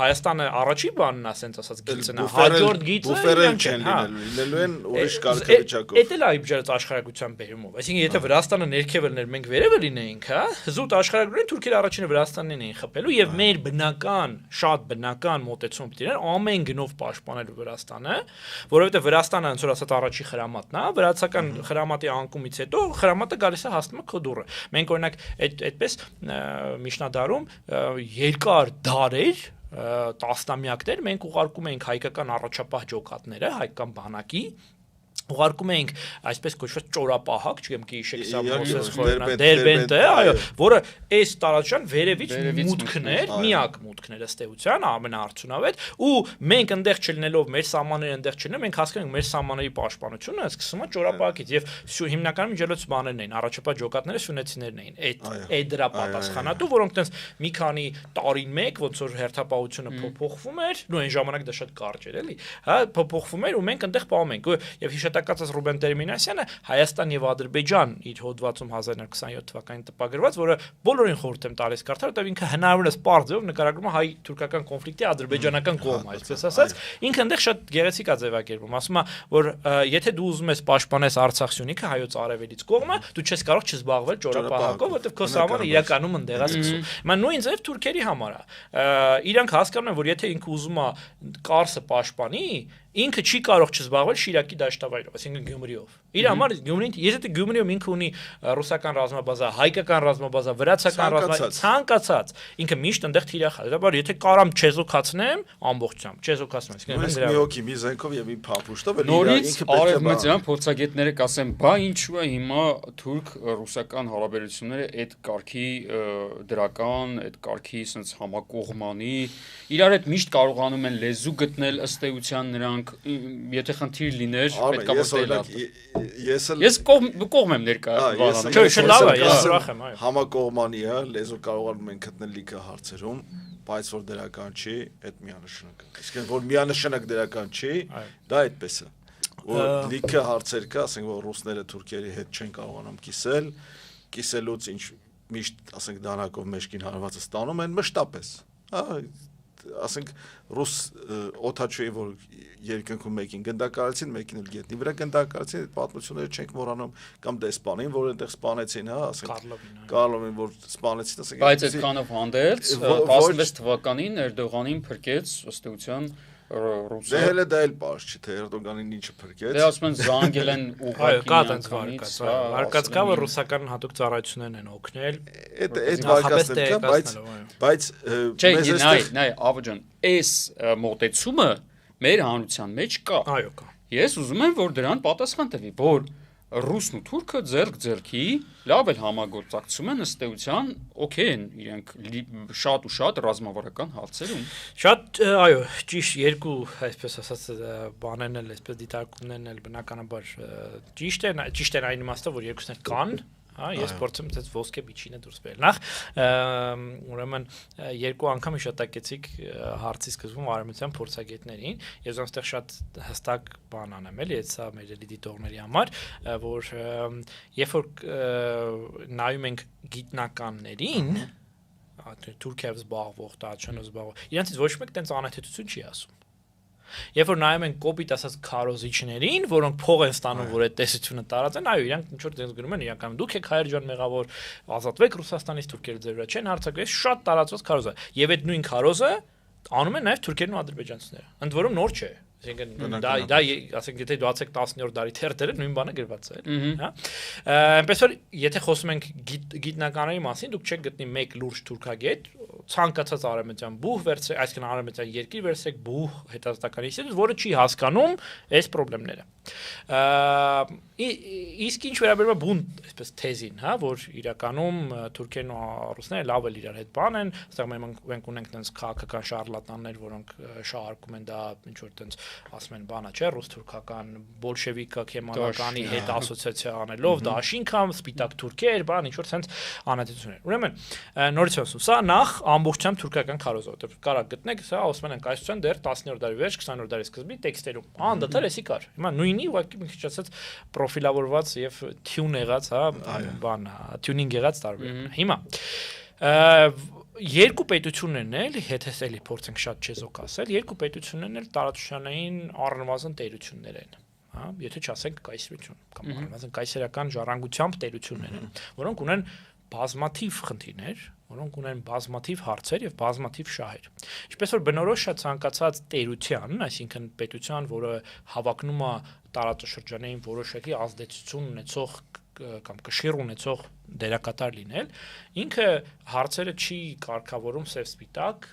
Հայաստանը առաջի բանն է, ասենց ասած գիծնա, հաջորդ գիծը իրանք չեն լինելու են ուրիշ կարգավիճակով։ Էդ էլ այբ ջրած աշխարհագրության բերումով։ Այսինքն եթե Վրաստանը ներքև լիներ, մենք վերևը լինեինք, հա, զուտ աշխարհագրորեն թուրքերը առաջինը Վրաստանին էին խփելու եւ մեր բնական, շատ բնական մոտեցում պիտի լիներ ամեն գնով պաշտպանել Վրաստանը, որովհետեւ Վրաստանը ոնց որ ասած առաջի խրամատն է, վրացական խրամատի անկումից հետո խրամատը գալիս է հասնում է քո դուռը։ Մենք օրինակ այդպես միջնադարում երկար դարեր տասնամյակներ մենք ուղարկում էինք հայկական առաջապահ ջոկատները, հայկական բանակի ուղարկում էինք այսպես կոչված ճորապահակ, չգիտեմ կհիշեք սա Մոսես Խորնա Դերբենտը, այո, որը այս տարածաշրջան վերևից մուտքներ, միակ մուտքները ստեյության ամենաարդյունավետ, ու մենք այնտեղ չլինելով մեր սահմանները այնտեղ չլինեն, մենք հասկանում ենք մեր սահմանների պաշտպանությունը սկսում է ճորապահակից եւ հիմնականում միջելոց բաներն էին, առաջապահ ջոկատները սյունեցիներն էին, այդ դրա պատասխանատու, որոնք տենց մի քանի տարին մեկ ոնց որ հերթապահությունը փոփոխվում էր, ու այն ժամանակ դա շատ կարճ էր, էլի, հա, փոփոխվում էր ու մենք այնտեղ պահում ենք, եւ հիշատակածս Ռուբեն Տերմինասյանը Հայաստան եւ Ադրբեջան իր հոդվածում 1927 թվականին տպագրված, որը բոլորին խորհուրդ եմ տալիս կարդալ, որտեղ ինքը հնարավորինս պարզ ձևով նկարագրում է հայ-թուրքական կոնֆլիկտի ադրբեջանական կողմը, այսպես ասած, ինքը այնտեղ շատ գեղեցիկ է ձևակերպում, ասում է, որ եթե դու ուզում ես պաշտպանես Արցախ Սյունիքը հայոց արևելից կողմը, դու չես կարող չզբաղվել ճորապահակով, որտեղ քո սահմանը իրականում ընդեղ է սկսում։ Հիմա նույն ձև թուրքերի համար է։ Իրանք հասկանում են, որ եթե ինքը ուզում է Կարսը պաշտպանի, ինքը չի կարող չզբաղվել Շիրակի դաշտավայրով, այսինքն Գյումրիով։ Իր համար Գյումրին, եթե Գյումրիում ինքը ունի ռուսական ռազմաբազա, հայկական ռազմաբազա, վրացական ռազմաբազա, ցանկացած, ինքը միշտ այնտեղ թիրախ է։ Դա եթե կարամ չեզոքացնեմ, ամբողջությամբ չեզոքացնեմ, այսինքն մի հոգի մի զենքով եւ մի փապուշտով էլ նորից արևմտյան փորձագետները կասեն, բա ինչու է հիմա թուրք-ռուսական հարաբերությունները այդ կարգի դրական, այդ կարգի sense համակողմանի, իրար հետ միշտ կարողանում են լեզու գտնել ըստ էության նրանք, եթե խնդիր լիներ, պետք է մտածել։ Ես կողմ եմ ներկա բանալու։ Չէ, լավ է, ես ուրախ եմ, այո։ Համակողմանի է, լեզու կարողանում են գտնել լիքը հարցերում, բայց որ դրական չի, այդ միանշանակ է։ Իսկ որ միանշանակ դրական չի, դա այդպես է։ Որ լիքը հարցեր կա, ասենք որ ռուսները թուրքերի հետ չեն կարողանում կիսելուց ինչ միշտ, ասենք դանակով մեջքին հարվածը ստանում են մշտապես։ Ասենք ռուս օթաչուի որ երկնքում մեկին գնդակարեցին, մեկին էլ գետնի վրա գնդակարեցին, այդ պատմությունները չենք մոռանում, կամ դեսպանին, որ այնտեղ սպանեցին, հա, ասենք Կարլովին, որ սպանեցին, ասենք։ Բայց այդքանով հանդերձ 16 թվականին Էրդողանին փրկեց ըստ էության ռուսը։ Դե հələ դա էլ բարձ չի, թե Էրդոգանին ինչը փրկեց։ Դե ասում են զանգել են Այո, կա տենց վարկած կա, որ ռուսական հատուկ ծառայություններն են օգնել։ Այդ վարկածն կա, բայց մեզ նայ, Ավաջան, այս մոտեցումը մեր հանրության մեջ կա։ Այո, կա։ Ես ուզում եմ, որ դրան պատասխան տվի, որ ռուսն ու թուրքը ձեռք-ձեռքի լավ էլ համագործակցում են ըստ էության, օքեյ են իրենք շատ ու շատ ռազմավարական հարցերում։ Շատ, այո, ճիշտ երկու, այսպես ասած, բաներն էլ, այսպես դիտարկումներն էլ բնականաբար ճիշտ են այն իմաստով, որ երկուսն էլ կան, ես փորձեմ այդպես ոսկե միջինը դուրս բերել։ Նախ, ուրեմն երկու անգամ հիշատակեցիք հարցի սկզբում արևմտյան փորձագետներին, ես այնտեղ շատ հստակ բան անեմ, էլի, այդ սա մեր դիտողների համար, որ երբ որ նայում ենք գիտնականներին, Թուրքիայով զբաղվող, Տաչանով զբաղվող, իրենցից ոչ մեկ տենց անհեթեթություն չի ասում։ Երբ որ նայում են կոպիտ ասած քարոզիչներին, որոնք փող են ստանում, որ այդ տեսությունը տարածեն, այո, իրանք ինչ որ դենց գրում են, իրականում դուք եք հայեր ջան մեղավոր, ազատվեք Ռուսաստանից, թուրքերը ձեր վրա չեն հարձակվի, շատ տարածված քարոզ է։ Եվ այդ նույն քարոզը անում են նաև թուրքերն ու ադրբեջանցիները։ Ընդ որում նոր չէ։ Այսինքն դա ասենք եթե դուացեք 10-րդ դարի թերթերը նույն բանը գրված է, հա։ Այնպես որ եթե խոսում ենք գիտնականների մասին, դուք չեք գտնի մեկ լուրջ թուրքագետ, ցանկացած արևմտյան բուհ վերցրեք, այսինքն արևմտյան երկիր վերցրեք բուհ հետազոտական ինստիտուտ, որը չի հասկանում այս խնդիրները։ Իսկ ինչ վերաբերում է բուն այսպես թեզին, հա, որ իրականում թուրքերն ու ռուսները լավ էլ իրար հետ բան են, այստեղ մենք ունենք այնպես քաղաքական շարլատաններ, որոնք շահարկում են դա ինչ որ այնպես ասում են բանա, չէ, ռուս-թուրքական բոլշևիկա կեմալականի հետ ասոցիացիա անելով, դաշինքամ, սպիտակ թուրքեր, բան ինչ որ sense անհետություններ։ Ուրեմն նորից ասում, սա նախ ամբողջությամբ թուրքական քարոզ է, որտեղ կարա գտնեք, սա ասում են կայսության դեռ 10-րդ դարի վերջ, 20-րդ դարի սկզբի տեքստերում։ Անդադար էսի կար։ Հիմա նույնի ուղղակի մի քիչ ասած պրոֆիլավորված եւ թյուն եղած, հա, բան, թյունինգ եղած տարբեր։ Հիմա երկու պետություններն էլ, եթե էլի փորձենք շատ չեզոք ասել, երկու պետություններն էլ տարածաշրջանային առնվազն տերություններ են, հա, եթե չասենք կայսրություն կամ առնվազն կայսերական ժառանգությամբ տերություններ են, որոնք ունեն բազմաթիվ խնդիրներ, որոնք ունեն բազմաթիվ հարցեր եւ բազմաթիվ շահեր։ Ինչպես որ բնորոշ է ցանկացած տերության, այսինքն պետության, որը հավակնում է տարածաշրջանային որոշակի ազդեցություն ունեցող կամ կշիռ ունեցող դերակատար լինել, ինքը հարցերը չի կարգավորում սև-սպիտակ,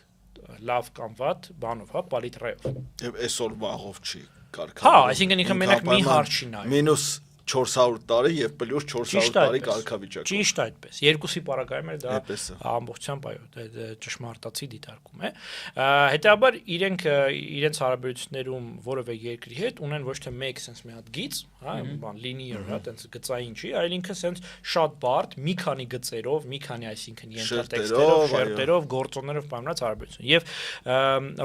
լավ կամ վատ բանով, հա, պալիտրայով։ Եվ այսօր վաղով չի կարգավորում։ Հա, այսինքն ինքը մենակ մի հարց չի նայում։ Մինուս 400 տարի եւ պլյուս 400 տարի կարգավիճակ։ Ճիշտ այդպես։ Երկուսի պարագայում էլ դա ամբողջությամբ այո, ճշմարտացի դիտարկում է։ Հետաբար իրենց հարաբերություններում որևէ երկրի հետ ունեն ոչ թե մեկ sense մի հատ գիծ, հա, բան linear, հա, տենց գծային չի, այլ ինքը sense շատ բարդ, մի քանի գծերով, մի քանի այսինքն ենթատեքստերով, շերտերով, գործոններով պայմանած հարաբերություն։ Եվ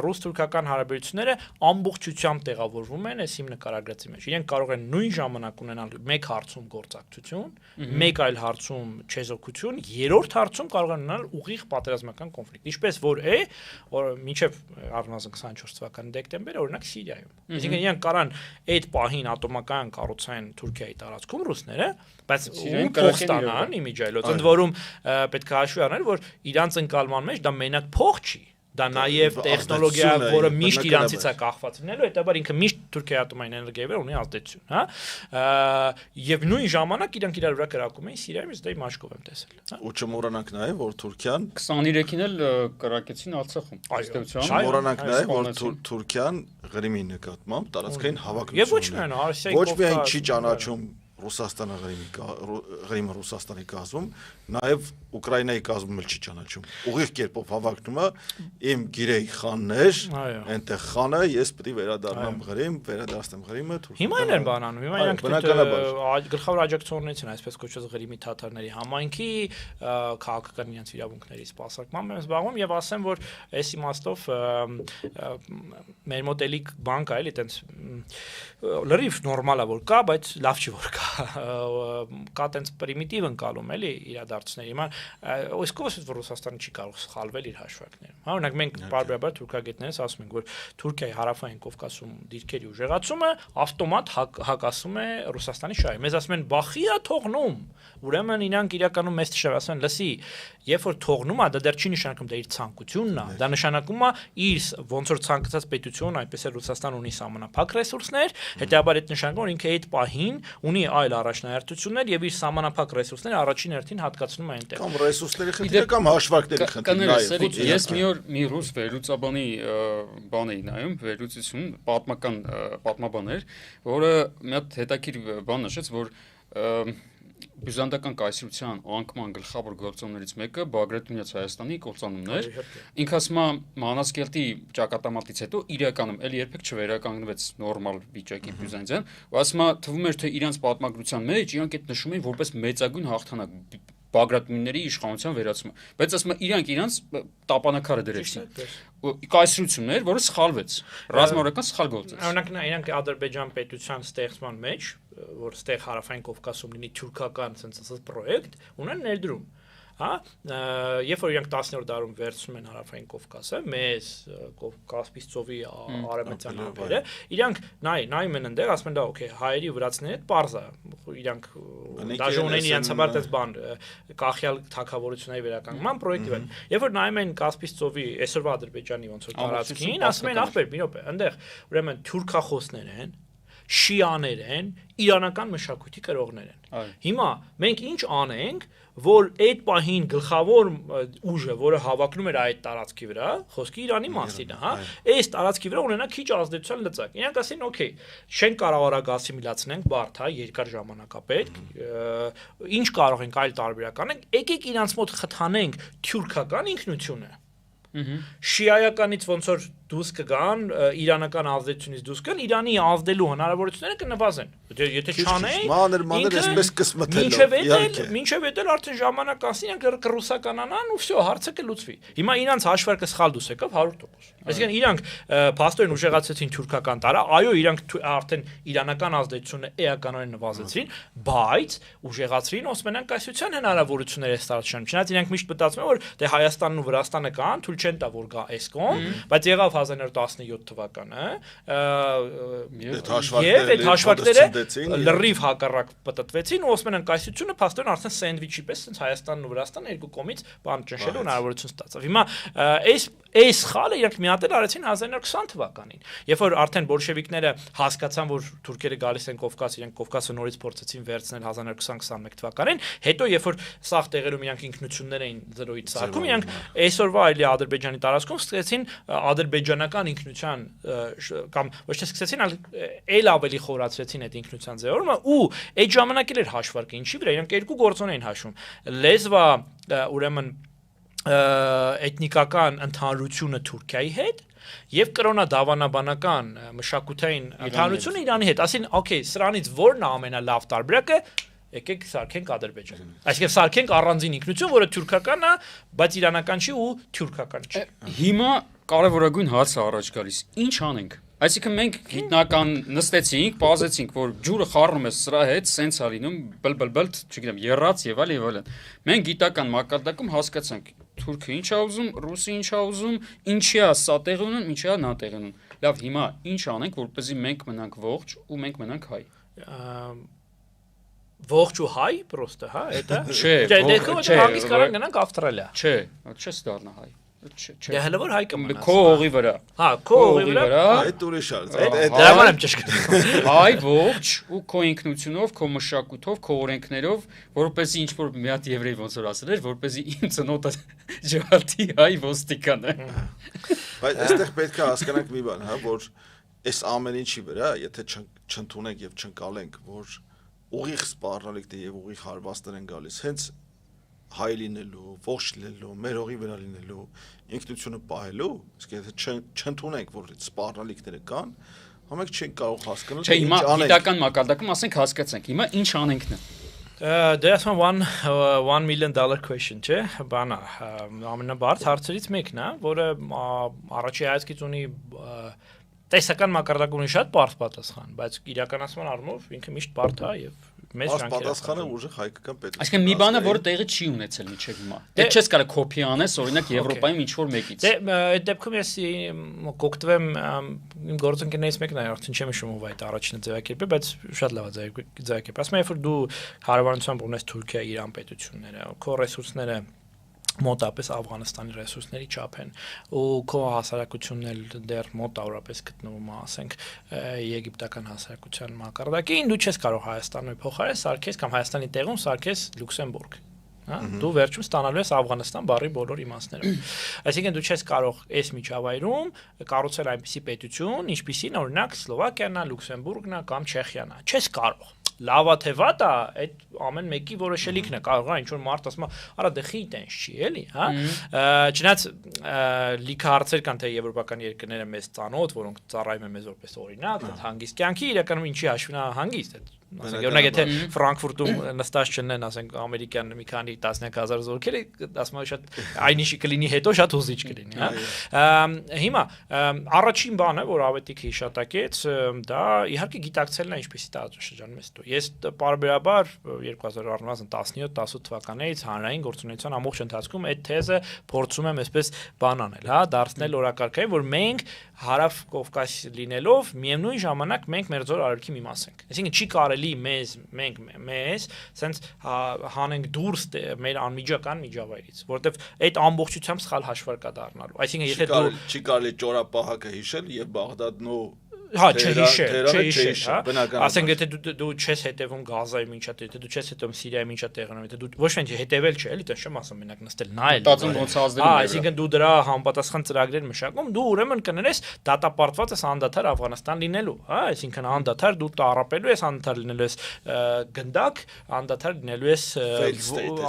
ռուս-թուրքական հարաբերությունները ամբողջությամբ տեղավորվում են այս իմ նկարագրածի մեջ։ Իրենք կարող են նույն ժամանակ ունենալ մեկ հարցում գործակցություն, մեկ այլ հարցում չեզոքություն, երրորդ հարցում կարող են ունենալ ուղիղ պատերազմական կոնֆլիկտ։ Ինչպես որ է, մինչև առնվազն 24 թվականի դեկտեմբերը, օրինակ Սիրիայում։ Այսինքն իրենք կարան այդ պահին ատոմական կառուցեն Թուրքիայի տարածքում ռուսները, բայց ում փող ստանան իմիջայլոց, ընդ որում պետք է հաշվի առնել, որ իրանց ընկալման մեջ դա մենակ փող չի, դա նաև տեխնոլոգիա, որը միշտ իրանցից է կախված լինելու, հետաբար ինքը միշտ Թուրքիայի ատոմային էներգիայի վրա ունի ազդեցություն, հա։ Եվ նույն ժամանակ իրանք իրար վրա կրակում էին Սիրիայում, ես դա իմ աչքով եմ տեսել, հա։ Ու չմոռանանք նաև, որ Թուրքիան 23-ին էլ կրակեցին Արցախում։ Չմոռանանք նաև, որ Թուրքիան Ղրիմի նկատմամբ տարածքային հավակնություն ունի։ Եվ ոչ միայն Արսիայի ոչ միայն չի ճանաչում Ռուսաստանը Ղրիմը Ռուսաստանի կազմում, նաև Ուկրաինայի կազմում էլ չի ճանաչում։ Ուղիղ կերպով հավակնում է իմ գիրեի խաններ, այնտեղ խանը, ես պետք է վերադառնամ Ղրիմ, վերադարձնեմ Ղրիմը Թուրքիա։ Հիմա են բանանում, հիմա իրանք գլխավոր աջակցողներից են այսպես կոչված Ղրիմի թաթարների համայնքի քաղաքական իրենց իրավունքների սպասարկմամբ են զբաղվում եւ ասեմ, որ այս իմաստով մեր մոտ էլի բան կա, էլի տենց լրիվ նորմալ է որ կա, բայց լավ չի որ կա։ կա տենց պրիմիտիվ ընկալում էլի իրադարձությունների։ Հիմա ոսկովս որ Ռուսաստանը չի կարող սխալվել իր հաշվարկներում։ Հա օրինակ մենք բարբերաբար թուրքագետներս ասում ենք, որ Թուրքիայի հարավային Կովկասում դիրքերի ուժեղացումը ավտոմատ հակասում է Ռուսաստանի շահին։ Մեզ ասում են բախի է թողնում, ուրեմն իրանք իրականում մեզ ասում են լսի, երբ որ թողնում է, դա դեռ չի նշանակում դա իր ցանկությունն է, դա նշանակում է իր ոնց որ ցանկացած պետություն, այնպես էլ Ռուսաստան ունի սահմանափակ ռեսուրսներ, հետեւաբար այդ նշանակում ինքը այդ պահին ունի այլ առաջնահերթություններ եւ իր սահմանափակ ռեսուրսները առաջին հերթին հատկացնում է այնտեղ։ Կամ ռեսուրսների խնդիրը կամ հաշվարկների խնդիրը։ Ես մի ռուս վերլուծաբանի բան էի նայում, վերլուծություն, պատմաբան էր, որը մի հատ հետաքրքիր բան նշեց, որ բյուզանդական կայսրության անկման գլխավոր գործոններից մեկը Բագրատունյաց Հայաստանի կործանումն էր։ Ինքը ասում է Մանասկերտի ճակատամարտից հետո իրականում էլ երբեք չվերականգնվեց նորմալ վիճակի Բյուզանդիան, ու ասում է թվում էր թե իրանց պատմագրության մեջ իրանք այդ նշում էին որպես մեծագույն հաղթանակ Բագրատունիների իշխանության վերացումը, բայց ասում է իրանք տապանակարը դրեցին։ Կայսրությունն էր, որը սխալվեց, ռազմավարական սխալ գործեց։ Օրինակ իրանք Ադրբեջան պետության ստեղծման մեջ, որ ստեղ հարավային Կովկասում լինի թուրքական sense պրոյեկտ, ունեն ներդրում։ Հա, երբ որ իրանք 10-րդ դարում վերցնում են հարավային Կովկասը, մեծ Կասպից ծովի արևմտյան ափերը, իրանք նայում են այնտեղ, ասում են դա օքեյ, հայերի ու վրացիների հետ պարզ է, իրանք դաժե ունեն իրենց համար այդպես բան, կախյալ թագավորությունների վերականգնման պրոյեկտիվ են։ Երբ որ նայում են Կասպից ծովի այսօրվա Ադրբեջանի ոնց որ տարածքին, ասում են ախպեր, մի րոպե, այնտեղ ուրեմն թուրքախոսներ են, շիաներ են, իրանական մշակույթի կրողներ են։ Հիմա մենք ինչ անենք, որ այդ պահին գլխավոր ուժը, որը հավակնում էր այդ տարածքի վրա, խոսքի Իրանի մասին է, հա, այս տարածքի վրա ունենա քիչ ազդեցության լծակ։ Իրանք ասին, օքեյ, չենք կարող արագ ասիմիլացնենք, բարդ է, երկար ժամանակ է պետք, ինչ կարող ենք այլ տարբերական ենք, եկեք իրանց մոտ խթանենք թյուրքական ինքնությունը։ Շիայականից ոնց որ դուրս կգան, իրանական ազդեցությունից դուրս կգան, Իրանի ազդելու հնարավորությունները կնվազեն։ Եթե չանեին, մանր այսպես կսմթել։ Մինչև էդ արդեն ժամանակ ասին, իրանք ռուսականանան ու վсё, հարցը կլուծվի։ Հիմա իրանց հաշվարկը սխալ դուս եկավ 100%։ Այսինքն իրանք փաստորեն ուժեղացեցին թուրքական տարա, այո, իրանք արդեն իրանական ազդեցությունը էականորեն նվազեցրին, բայց ուժեղացրին Օսմանյան կայսրության հնարավորությունները այս տարածաշրջանում։ Չնայած իրանք միշտ մտածում են, որ դե Հայաստանն ու Վրաստանը կան, թույլ չեն տա որ գա էսկոմ, բայց եղավ 1917 թվականը, եւ այդ հաշվարկները լրիվ հակառակ պատտվեցին ու Օսմանյան կայսրությունը փաստորեն արդեն սենդվիչի պես sense Հայաստանն ու Վրաստանը երկու կողմից բան ճնշելու հնարավորություն ստացավ։ Հիմա այս խալը իրանք միատել արեցին 1920 թվականին, երբ որ արդեն բոլշևիկները հասկացան, որ թուրքերը գալիս են Կովկաս, իրանք Կովկասը նորից փորձեցին վերցնել 1920-21 թվականին, հետո երբ որ սաղ տեղերում իրանք ինքնություններ էին զրոյից սարքում, իրանք այսօրվա այլի Ադրբեջանի տարածքում սկսեցին ադրբեջանական ինքնության կամ ոչ թե սկսեցին, այլ ավելի խորացրեցին այդ ինքնության ձևավորումը ու այդ ժամանակ էլ էր հաշվարկը, ինչի վրա իրանք երկու գործոն էին հաշվում։ Լեզվա ուրեմն էթնիկական ընդհանրությունը Թուրքիայի հետ եւ կրոնադավանաբանական մշակութային ընդհանրությունը Իրանի հետ, ասին, օքեյ, սրանից որն է ամենալավ տարբերակը, եկեք սարքենք Ադրբեջան։ Այսինքն սարքենք առանձին ինքնություն, որը թուրքական է, բայց իրանական չի ու թուրքական չի։ Հիմա կարևորագույն հարցը առաջ գալիս։ Ինչ անենք։ Այսինքն մենք գիտնական նստեցինք, բազեցինք, որ ջուրը խառնում է սրա հետ, սենց է լինում, բլ, չգիտեմ, երած եւ այլն։ Մենք գիտական մակարդակում հասկացանք թուրքը ինչ է ուզում, ռուսը ինչ է ուզում, ինչի է սա տեղի ունեն, ինչի է նա տեղի ունեն։ Լավ, հիմա ինչ անենք, որպեսզի մենք մնանք ողջ ու մենք մնանք հայ։ Ողջ ու հայ, պրոստը, հա, դա։ Չէ, հանգիստ կարող գնանք Ավստրալիա։ Չէ, չես դառնա հայ։ Դե հələ որ հայ կմնաս։ Քո օղի վրա։ Հա, քո օղի վրա։ Այդ ուրիշ է։ Դա համար եմ ճշգրտում։ Հայ ողջ ու քո ինքնությունով, քո մշակույթով, քո օրենքներով, որպեսզի ինչ որ մի հատ եվրեյ ոնց որ ասել էր, որպեսզի իմ ծնոտը ջհալթի հայ ոստիկանը։ Բայց այստեղ պետք է հասկանանք մի բան, հա, որ այս ամեն ինչի վրա, եթե չընդունենք եւ չընկալենք, որ ուղիղ սպառնալիքներ եւ ուղիղ հարվածներ են գալիս, հենց հայ լինելու, ողջ լինելու, մեր հողի վրա լինելու, ինքնությունը պահելու, իսկ եթե չընդունենք, որ սպառնալիքները կան, համենք չենք կարող հասկանալ, թե ինչ անենք։ Գիտական մակարդակում ասենք հասկացանք, հիմա ինչ անենքն է։ Դե ասում $1 million question, չէ՞, բանա, ամենաբարձ հարցերից մեկն է, որը առաջի հայացքից ունի տեսական մակարդակում ունի շատ բարդ պատասխան, բայց իրականացման առումով ինքը միշտ բարդ է եւ մեծ ջանքեր։ Պատասխանը ուժը հայկական պետություն։ Այսինքն մի բանը, որը տեղի չի ունեցել միջև հիմա։ Դե չես կարող կոպի անես, օրինակ Եվրոպայում ինչ որ մեկից։ Դե այդ դեպքում ես կօգտվեմ իմ գործընկերներից մեկն է, արդեն չեմ հիշում ով այդ առաջինը ձևակերպել, բայց շատ լավ է ձևակերպել։ Ասում եմ, երբ որ դու հարավանությամբ ունես Թուրքիա, Իրան պետությունները, քո ռեսուրսները մոտապես Աֆղանստանի ռեսուրսների չափ են ու քո հասարակությունն էլ դեռ մոտավորապես գտնվում է, ասենք, եգիպտական հասարակության մակարդակին, դու չես կարող Հայաստանը փոխարեն սարքես կամ Հայաստանի տեղում սարքես Լյուքսեմբուրգ, հա, դու վերջում ստանալու ես Աֆղանստան բառի բոլոր իմաստները։ Այսինքն դու չես կարող այս միջավայրում կառուցել այնպիսի պետություն, ինչպիսին օրինակ Սլովակիան է, Լյուքսեմբուրգն է կամ Չեխիան է, չես կարող։ Լավա թե վատա, այդ ամեն մեկի որոշելիքն է, կարող է ինչ որ մարդ ասում, արա դե խի տենց չի, էլի, հա։ Չնայած լիքը հարցեր կան, թե եվրոպական երկրները մեզ ծանոթ, որոնք ծառայում են մեզ որպես օրինակ, հանգիստ կյանքի, իրականում ինչի հաշվին է հանգիստ, ասենք օրինակ եթե Ֆրանկֆուրտում նստած չնեն, ասենք ամերիկյան մի քանի տասնյակ հազար զորքեր, ասում եմ շատ այնիշի կլինի հետո շատ հուզիչ կլինի, հա։ Հիմա առաջին բանը, որ Ավետիք հիշատակեց, դա իհարկե գիտակցելն է ինչպեսի տարածաշրջանում ես դու։ Ես պարբերաբար 2017-18 թվականներից հանրային գործունեության ամբողջ ընթացքում այդ թեզը փորձում եմ այսպես բան անել, հա, դարձնել օրակարգային, որ մենք հարավ Կովկաս լինելով միևնույն ժամանակ մենք մեր ձոր արարքի մի մաս ենք։ Այսինքն չի կարելի մեզ սենց հանենք դուրս մեր անմիջական միջավայրից, որովհետև այդ ամբողջությամբ սխալ հաշվարկա դառնալու։ Այսինքն եթե դու չի կարելի ճորապահակը հիշել եւ Բաղդադն ու հա չհիշել, հա։ Ասենք եթե դու չես հետևում Գազայում ինչա տեղ, եթե դու չես հետևում Սիրիայում ինչա տեղանում, եթե դու ոչ միայն հետևել չէ, էլի, դա չեմ ասում մենակ նստել նայել։ Հա, այսինքն դու դրա համապատասխան ծրագրեր մշակում, դու ուրեմն կներես դատապարտված ես անդադար Աֆղանստան լինելու, հա, այսինքն անդադար դու տարապելու ես, անդադար լինելու ես գնդակ, անդադար լինելու ես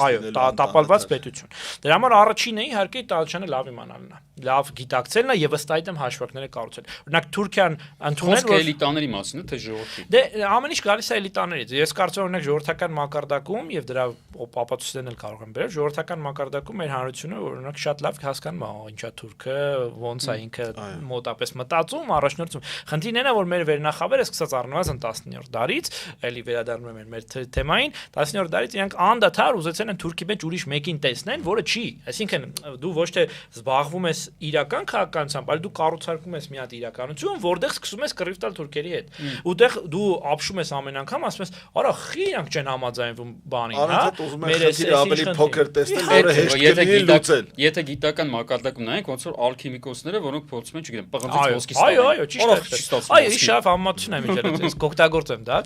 այո, տապալված պետություն։ Դրա համար առաջինը իհարկե տարածաշրջանը լավ իմանալն է, լավ գիտակցելն է եւ ըստ այդմ հաշվարկները կառուցել։ Օրինակ Թուրքիան Խոսքը էլիտաների մասին է, թե ժողովրդի։ Դե ամեն ինչ գալիս է էլիտաներից։ Ես կարծում եմ օրինակ ժողովրդական մակարդակում եւ դրա ապացույցներն էլ կարող եմ բերել, ժողովրդական մակարդակում մեր հանրությունը օրինակ շատ լավ հասկանում է, ինչա թուրքը, ոնց է ինքը մոտապես մտածում, առաջնորդում։ Խնդիրն է, որ մեր վերնախավերը սկսած առնվազն 19-րդ դարից, էլի վերադառնում եմ մեր թեմային, 19-րդ դարից իրանք անդադար ուզեցել են Թուրքի մեջ ուրիշ մեկին տեսնեն, որը չի։ Այսինքն դու ոչ թե զբաղվում ես իրական քաղաքականությամբ, այլ դու կառուցարկում ես մի հատ իրականություն, որտեղ սկսում ես կռիվ տալ թուրքերի հետ։ Ուտեղ դու ապշում ես ամեն անգամ, ասում ես, արա խի իրանք չեն համաձայնվում բանին, հա։ Մեր ավելի փոքր տեսնել, որը հեշտ կլինի լուծել։ Եթե գիտական մակարդակում նայենք, ոնց որ ալքիմիկոսները, որոնք փորձում են, չգիտեմ, պղնձից ոսկի ստանալ։ Այո, ճիշտ է։ Այո, շատ համացություն եմ իջել, ես կօգտագործեմ դա,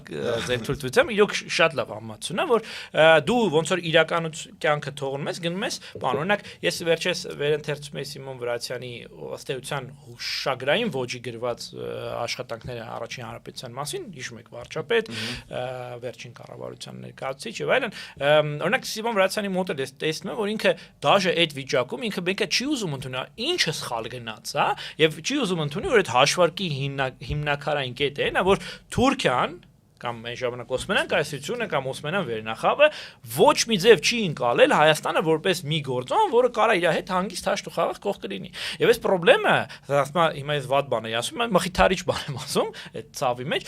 ձեր թույլտվությամբ, իրոք շատ լավ համացություն է, որ դու ոնց որ իրականություն կյանքը թողնում ես, գնում ես, բան, օրինակ, ես վերջերս վերընթերցում եմ Սիմոն Վրացյանի ըստ էության հուշագրային ոճի գրված աշխատանքները առաջին հանրապետության մասին, հիշում եք վարչապետ, վերջին կառավարության ներկայացուցիչ եւ այլն, օրինակ Սիմոն Վրացյանի մոտ էլ տեսնում եմ, որ ինքը դաժե այդ վիճակում ինքը մեկը չի ուզում ընդունել, ինչը սխալ գնաց, հա, եւ չի ուզում ընդունել, որ այդ հաշվարկի հիմնակարային կետը այն է, որ Թուրքիան կամ այն ժամանակ Օսմանյան կայսրությունը կամ Օսմանյան վերնախավը ոչ մի ձև չի ընկալել Հայաստանը որպես մի գործոն, որը կարա իր հետ հանգիստ հաշտ ու խաղաղ կողք կլինի։ Եվ այս խնդրեմը, ասում եմ, հիմա ես վատ բան եմ ասում, մխիթարիչ բան եմ ասում, այդ ցավի մեջ,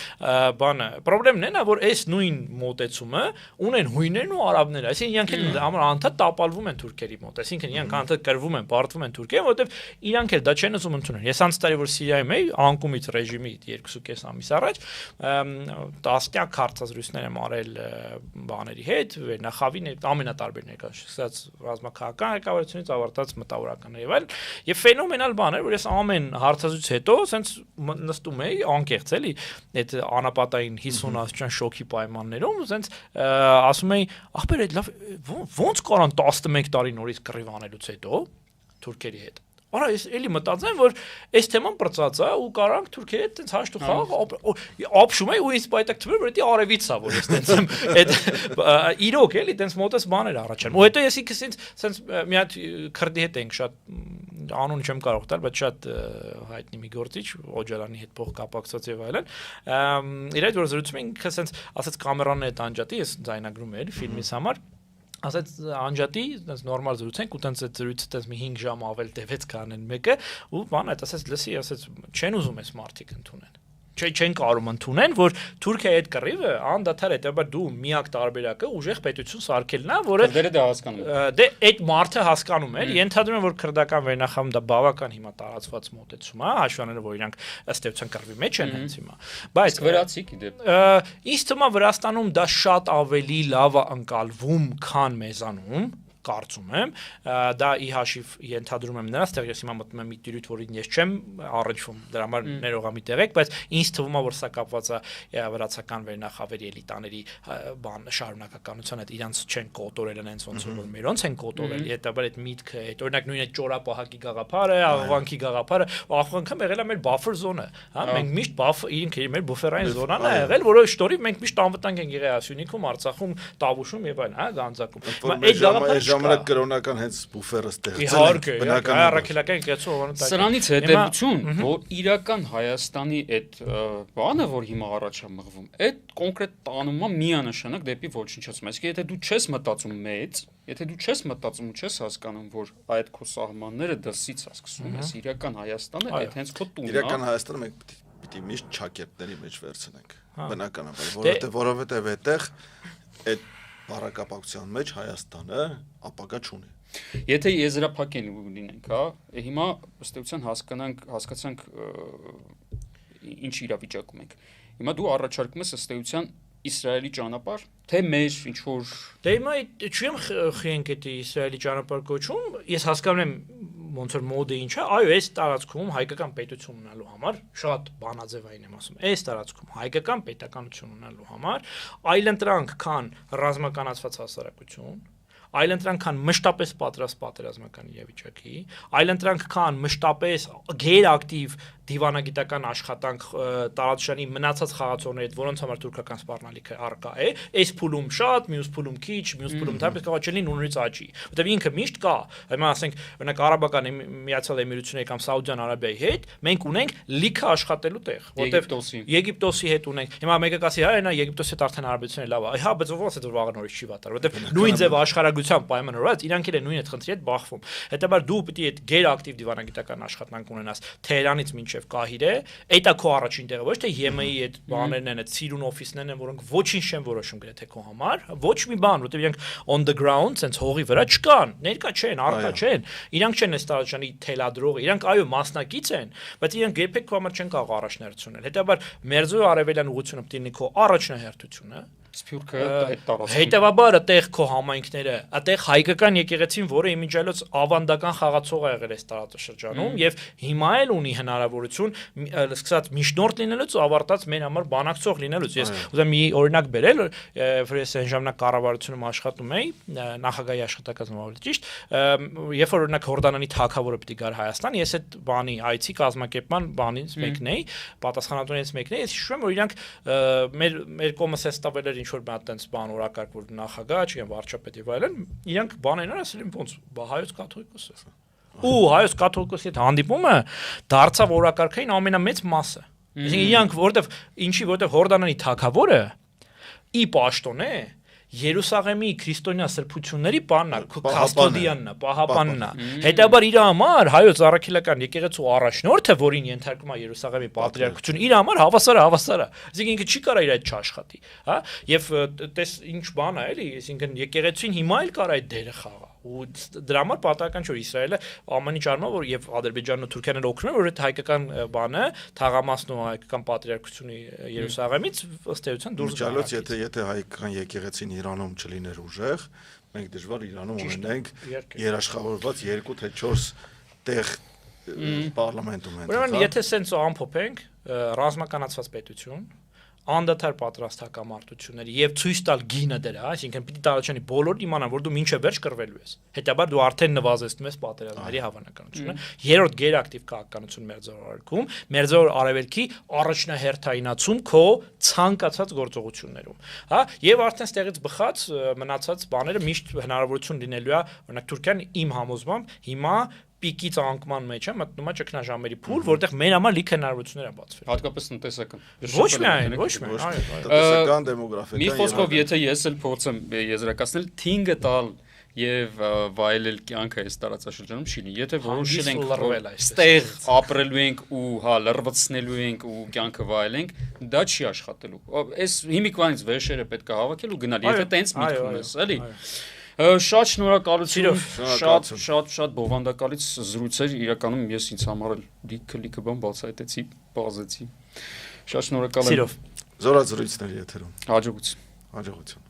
բանը, խնդրեմն է նա, որ այս նույն մոտեցումը ունեն հույներն ու արաբները, այսինքն իրանք էլ անդադ տապալվում են թուրքերի մոտ, այսինքն իրանք անդադ կրվում են, բարդվում են թուրքերին, որովհետև իրանք էլ դա չեն ուզում ընդունել։ Ես անց տարի որ Սիրիայում էի, անկումից ռեժիմի 2.5 ամիս առաջ, տասնյակ հարցազրույցներ եմ արել բաների հետ, վերնախավի ամենատարբեր ներկայացած ռազմաքաղաքական ղեկավարությունից ավարտած մտավորականներ եւ այլն, եւ ֆենոմենալ բան էր, որ ես ամեն հարցազրույց հետո ասենց նստում էի անկեղծ էլի այդ անապատային 50 աստիճան շոկի պայմաններում, ասենց ասում էի, ախպեր այդ լավ ո՞նց կարան 11 տարի նորից կռիվ անելուց հետո թուրքերի հետ։ Արա ես էլի մտածեմ, որ այս թեման բրծած է ու կարանք թուրքերի հետ տենց հաշտ ու խաղաղ ապշում էի ու ինձ պայտակ թվում էր, որ դա արևից է, որ ես տենց եմ այդ իրոք էլի տենց մոտես բաներ առաջանում։ Ու հետո ես ինքս ինձ մի հատ քրդի հետ ենք շատ անուն չեմ կարող տալ, բայց շատ հայտնի մի գործիչ Օջալանի հետ փող կապակցած եւ այլն։ Իր հետ որ զրուցում ենք, ինքը ասաց կամերանն է տանջատի, ես ձայնագրում եմ էլի ֆիլմից համար։ Ասած անջատի, այնպես նորմալ զրուցենք ու տենց այդ զրույցը տենց մի 5 ժամ ավել տևեց կանեն մեկը ու բան այդ ասած լսի, ասած չեն ուզում էս մարդիկ ընդունեն։ չեն կարող ընդունեն, որ Թուրքիայի այդ կռիվը անդադար հետաբար դու միակ տարբերակը ուժեղ պետություն սարքելն է, որը քրդերը դա հասկանում են։ Դե այդ մարդը հասկանում էր, ենթադրում եմ, որ քրդական վերնախավը դա բավական հիմա տարածված մոտեցում է, հաշվառելով որ իրանք ըստ էության կռվի մեջ են հենց հիմա։ Բայց վրացիք իդեպ ինձ թվում է Վրաստանում դա շատ ավելի լավ է ընկալվում, քան մեզանում կարծում եմ դա ի հաշիվ ենթադրում եմ նրանց տեղ ես հիմա մտնում եմ մի տիրույթ որին ես չեմ առնչվում դրա համար ներողամիտ եղեք բայց ինձ թվում է որ սա կապված է վրացական վերնախավերի էլիտաների բան շարունակականության հետ իրանց չեն կոտորել այնց ոնց որ մերոնց են կոտորել հետաբար այդ միտքը այդ օրինակ նույն այդ ճորապահակի գաղափարը աղվանքի գաղափարը աղվանքը եղել է մեր buffer zone-ը հա մենք միշտ buffer ինքը մեր բուֆերային զոնան է եղել որը շտորի մենք միշտ անվտանգ ենք եղել Ասյունիքում Արցախում Տավուշում եւ այլն հա Գանձակում այդ գաղափարը ժամանակ կրոնական հենց բուֆերը ստեղծել բնական առաքելական եկեցու ողանտակ սրանից հետևություն որ իրական Հայաստանի այդ բանը որ հիմա առաջ է մղվում այդ կոնկրետ տանում է միանշանակ դեպի ոչնչացում այսինքն եթե դու չես մտածում մեծ եթե դու չես մտածում ու չես հասկանում որ այդ քո սահմանները դրսից է սկսում ես իրական Հայաստանը այդ հենց քո տունն է իրական Հայաստանը մենք պիտի միշտ չակերտների մեջ վերցնենք բնականաբար որովհետեւ այդտեղ այդ Բարակապակցության մեջ Հայաստանը ապագա չունի։ Եթե եզրափակեն լինենք, հա, հիմա ըստ էության հասկացանք ինչ իրավիճակում ենք։ Հիմա դու առաջարկում ես ըստ էության Իսրայելի ճանապարհ, թե մեր ինչ որ Դե հիմա չեմ խենք այդ Իսրայելի ճանապարհ կոչում, ես հասկանում եմ ոնց որ մոդը ինչ է, այո, այս տարածքում հայկական պետություն ունենալու համար շատ բանաձևային եմ ասում, այս տարածքում հայկական պետականություն ունենալու համար այլընտրանք քան ռազմականացված հասարակություն, այլընտրանք քան մշտապես պատրաստ պատերազմական իրավիճակի, այլընտրանք քան մշտապես գերակտիվ դիվանագիտական աշխատանք տարածաշրջանի մնացած խաղացողների հետ, որոնց համար թուրքական սպառնալիքը առկա է, այս փուլում շատ, մյուս փուլում քիչ, մյուս փուլում թափ կարող չէ նույնից աճի, որտեղ ինքը միշտ կա, հիմա ասենք, օրինակ Արաբական Միացյալ Էմիրությունների կամ Սաուդյան Արաբիայի հետ մենք ունենք լիքը աշխատելու տեղ, որտեղ Եգիպտոսի հետ ունենք, հիմա մեկը կասի, հա, նա Եգիպտոսի հետ արդեն հարաբերությունները լավ է, հա, բայց ո՞նց է որ վաղը նորից չի վատար, որտեղ նույն ձև աշխարհագրությամբ պայմանավորված իրանք էլ են նույն այդ խնդրի հետ բախվում, հետաբար դու պիտի այդ գերակտիվ դիվանագիտական աշխատանք ունենաս Թեհրանից մինչև Կահիրե, այդ է քո առաջին տեղը, ոչ թե ԵՄ-ի այդ բաներն են, այդ սիրուն օֆիսներն են, որոնք ոչինչ չեն որոշում գրեթե քո համար, ոչ մի բան, որտեղ իրենք on the ground, sense հողի վրա չկան, ներկա չեն, առկա չեն, իրանք չեն այս տարածաշրջանի թելադրողը, իրանք այո մասնակից են, բայց իրանք երբեք քո համար չեն կարող առաջնահերթությունել։ Հետաբար Մերձու արևելյան ուղղությունը պիտի լինի քո առաջնահերթությունը, Սփյուռքը այդ տարածքում։ Հետևաբար այդտեղ քո համայնքները, այդտեղ հայկական եկեղեցին, որը իմիջիալոց ավանդական խաղացող է եղել այս տարածաշրջանում եւ հիմա էլ ունի հնարավորություն սկսած միջնորդ լինելուց ու ավարտած մեր համար բանակցող լինելուց։ Ես ուզում մի օրինակ բերել, որ ես այն ժամանակ կառավարությունում աշխատում էի, նախագահի աշխատակազմում ավելի ճիշտ, երբ որ օրինակ Հորդանանի թագավորը պիտի գար Հայաստան, ես այդ բանի այցի կազմակերպման բանից մեկն էի, պատասխանատուներից մեկն էի, ես հիշում եմ, որ իրանք մեր կողմս էստավել ինչ որ մատ տենց բան օրակարգ որ նախագահ, չգիտեմ վարչապետ եւ այլն, իրանք բանեն ասել են ոնց, բա հայոց կաթողիկոս է։ Ու հայոց կաթողիկոսի հետ հանդիպումը դարձավ օրակարգային ամենամեծ մասը։ Այսինքն իրանք որտեվ Հորդանանի թագավորը ի պաշտոն է Երուսաղեմի քրիստոնյա սրբությունների բանն է, կաստոդիանն է, պահապանն է։ Հետաբար իր համար հայոց առաքելական եկեղեցու առաջնորդը, որին ենթարկվում է Երուսաղեմի պատրիարքությունը, իր համար հավասար է։ Այսինքն ինքը չի կարող իր այդ չաշխատի, հա։ Եվ տես ինչ բան է, էլի, այսինքն եկեղեցին հիմա էլ կարող այդ դերը խաղա։ Ու դրա համար պատահական չէ որ Իսրայելը ամեն ինչ անում որ եւ Ադրբեջանն ու Թուրքիան էլ օգնում են որ այդ հայկական բանը թաղամասն ու հայկական պատրիարքությունը Երուսաղեմից ըստ էության դուրս գա։ Եթե հայկական եկեղեցին Իրանում չլիներ ուժեղ, մենք դժվար Իրանում ունենենք երաշխավորված 2 թե 4 տեղ պարլամենտում են։ Ուրեմն եթե սենց ամփոփենք ռազմականացված պետություն անդադար պատրաստ հակամարտությունների եւ ցույց տալ գինը դրա, այսինքն պիտի տարածաշրջանի բոլորը իմանան, որ դու մինչև վերջ կռվելու ես։ Հետաբար դու արդեն նվազեցնում ես պատերազմների հավանականությունը։ Երրորդ գերակտիվ քաղաքականություն Մերձավոր Մերձավոր Արևելքի առաջնահերթայնացում քո ցանկացած գործողություններում, հա, եւ արդեն ստեղից բխած մնացած բաները միշտ հնարավորություն լինելու է, օրինակ Թուրքիան իմ համոզմամբ հիմա պիկից անկման մեջ է մտնում է ճգնաժամերի փուլ, որտեղ մեր համար լիքը հնարավորություններ են բացվել։ Հատկապես տնտեսական։ Ոչ միայն, տնտեսական, դեմոգրաֆիական։ Մի խոսքով, եթե ես էլ փորձեմ եզրակացնել, թինգը տալ եւ վայելել կյանքը այս տարածաշրջանում չի լինի։ Եթե որոշել ենք լռվել այստեղ ստեղ ապրելու ենք ու հա լրվցնելու ենք ու կյանքը վայելենք, դա չի աշխատելու։ Այս հիմիկվանից վերջերը պետք է հավաքել ու գնալ, եթե տենց միտք ունես, էլի։ Շատ շնորհակալություն, շատ բովանդակալից զրույց էր, իրականում ես ինձ համար էլ լիքը բան բացահայտեցի, բազեցի։ Շատ շնորհակալ եմ։ Զորաձրույցների եթերում։ Հաջողություն։ Հաջողություն։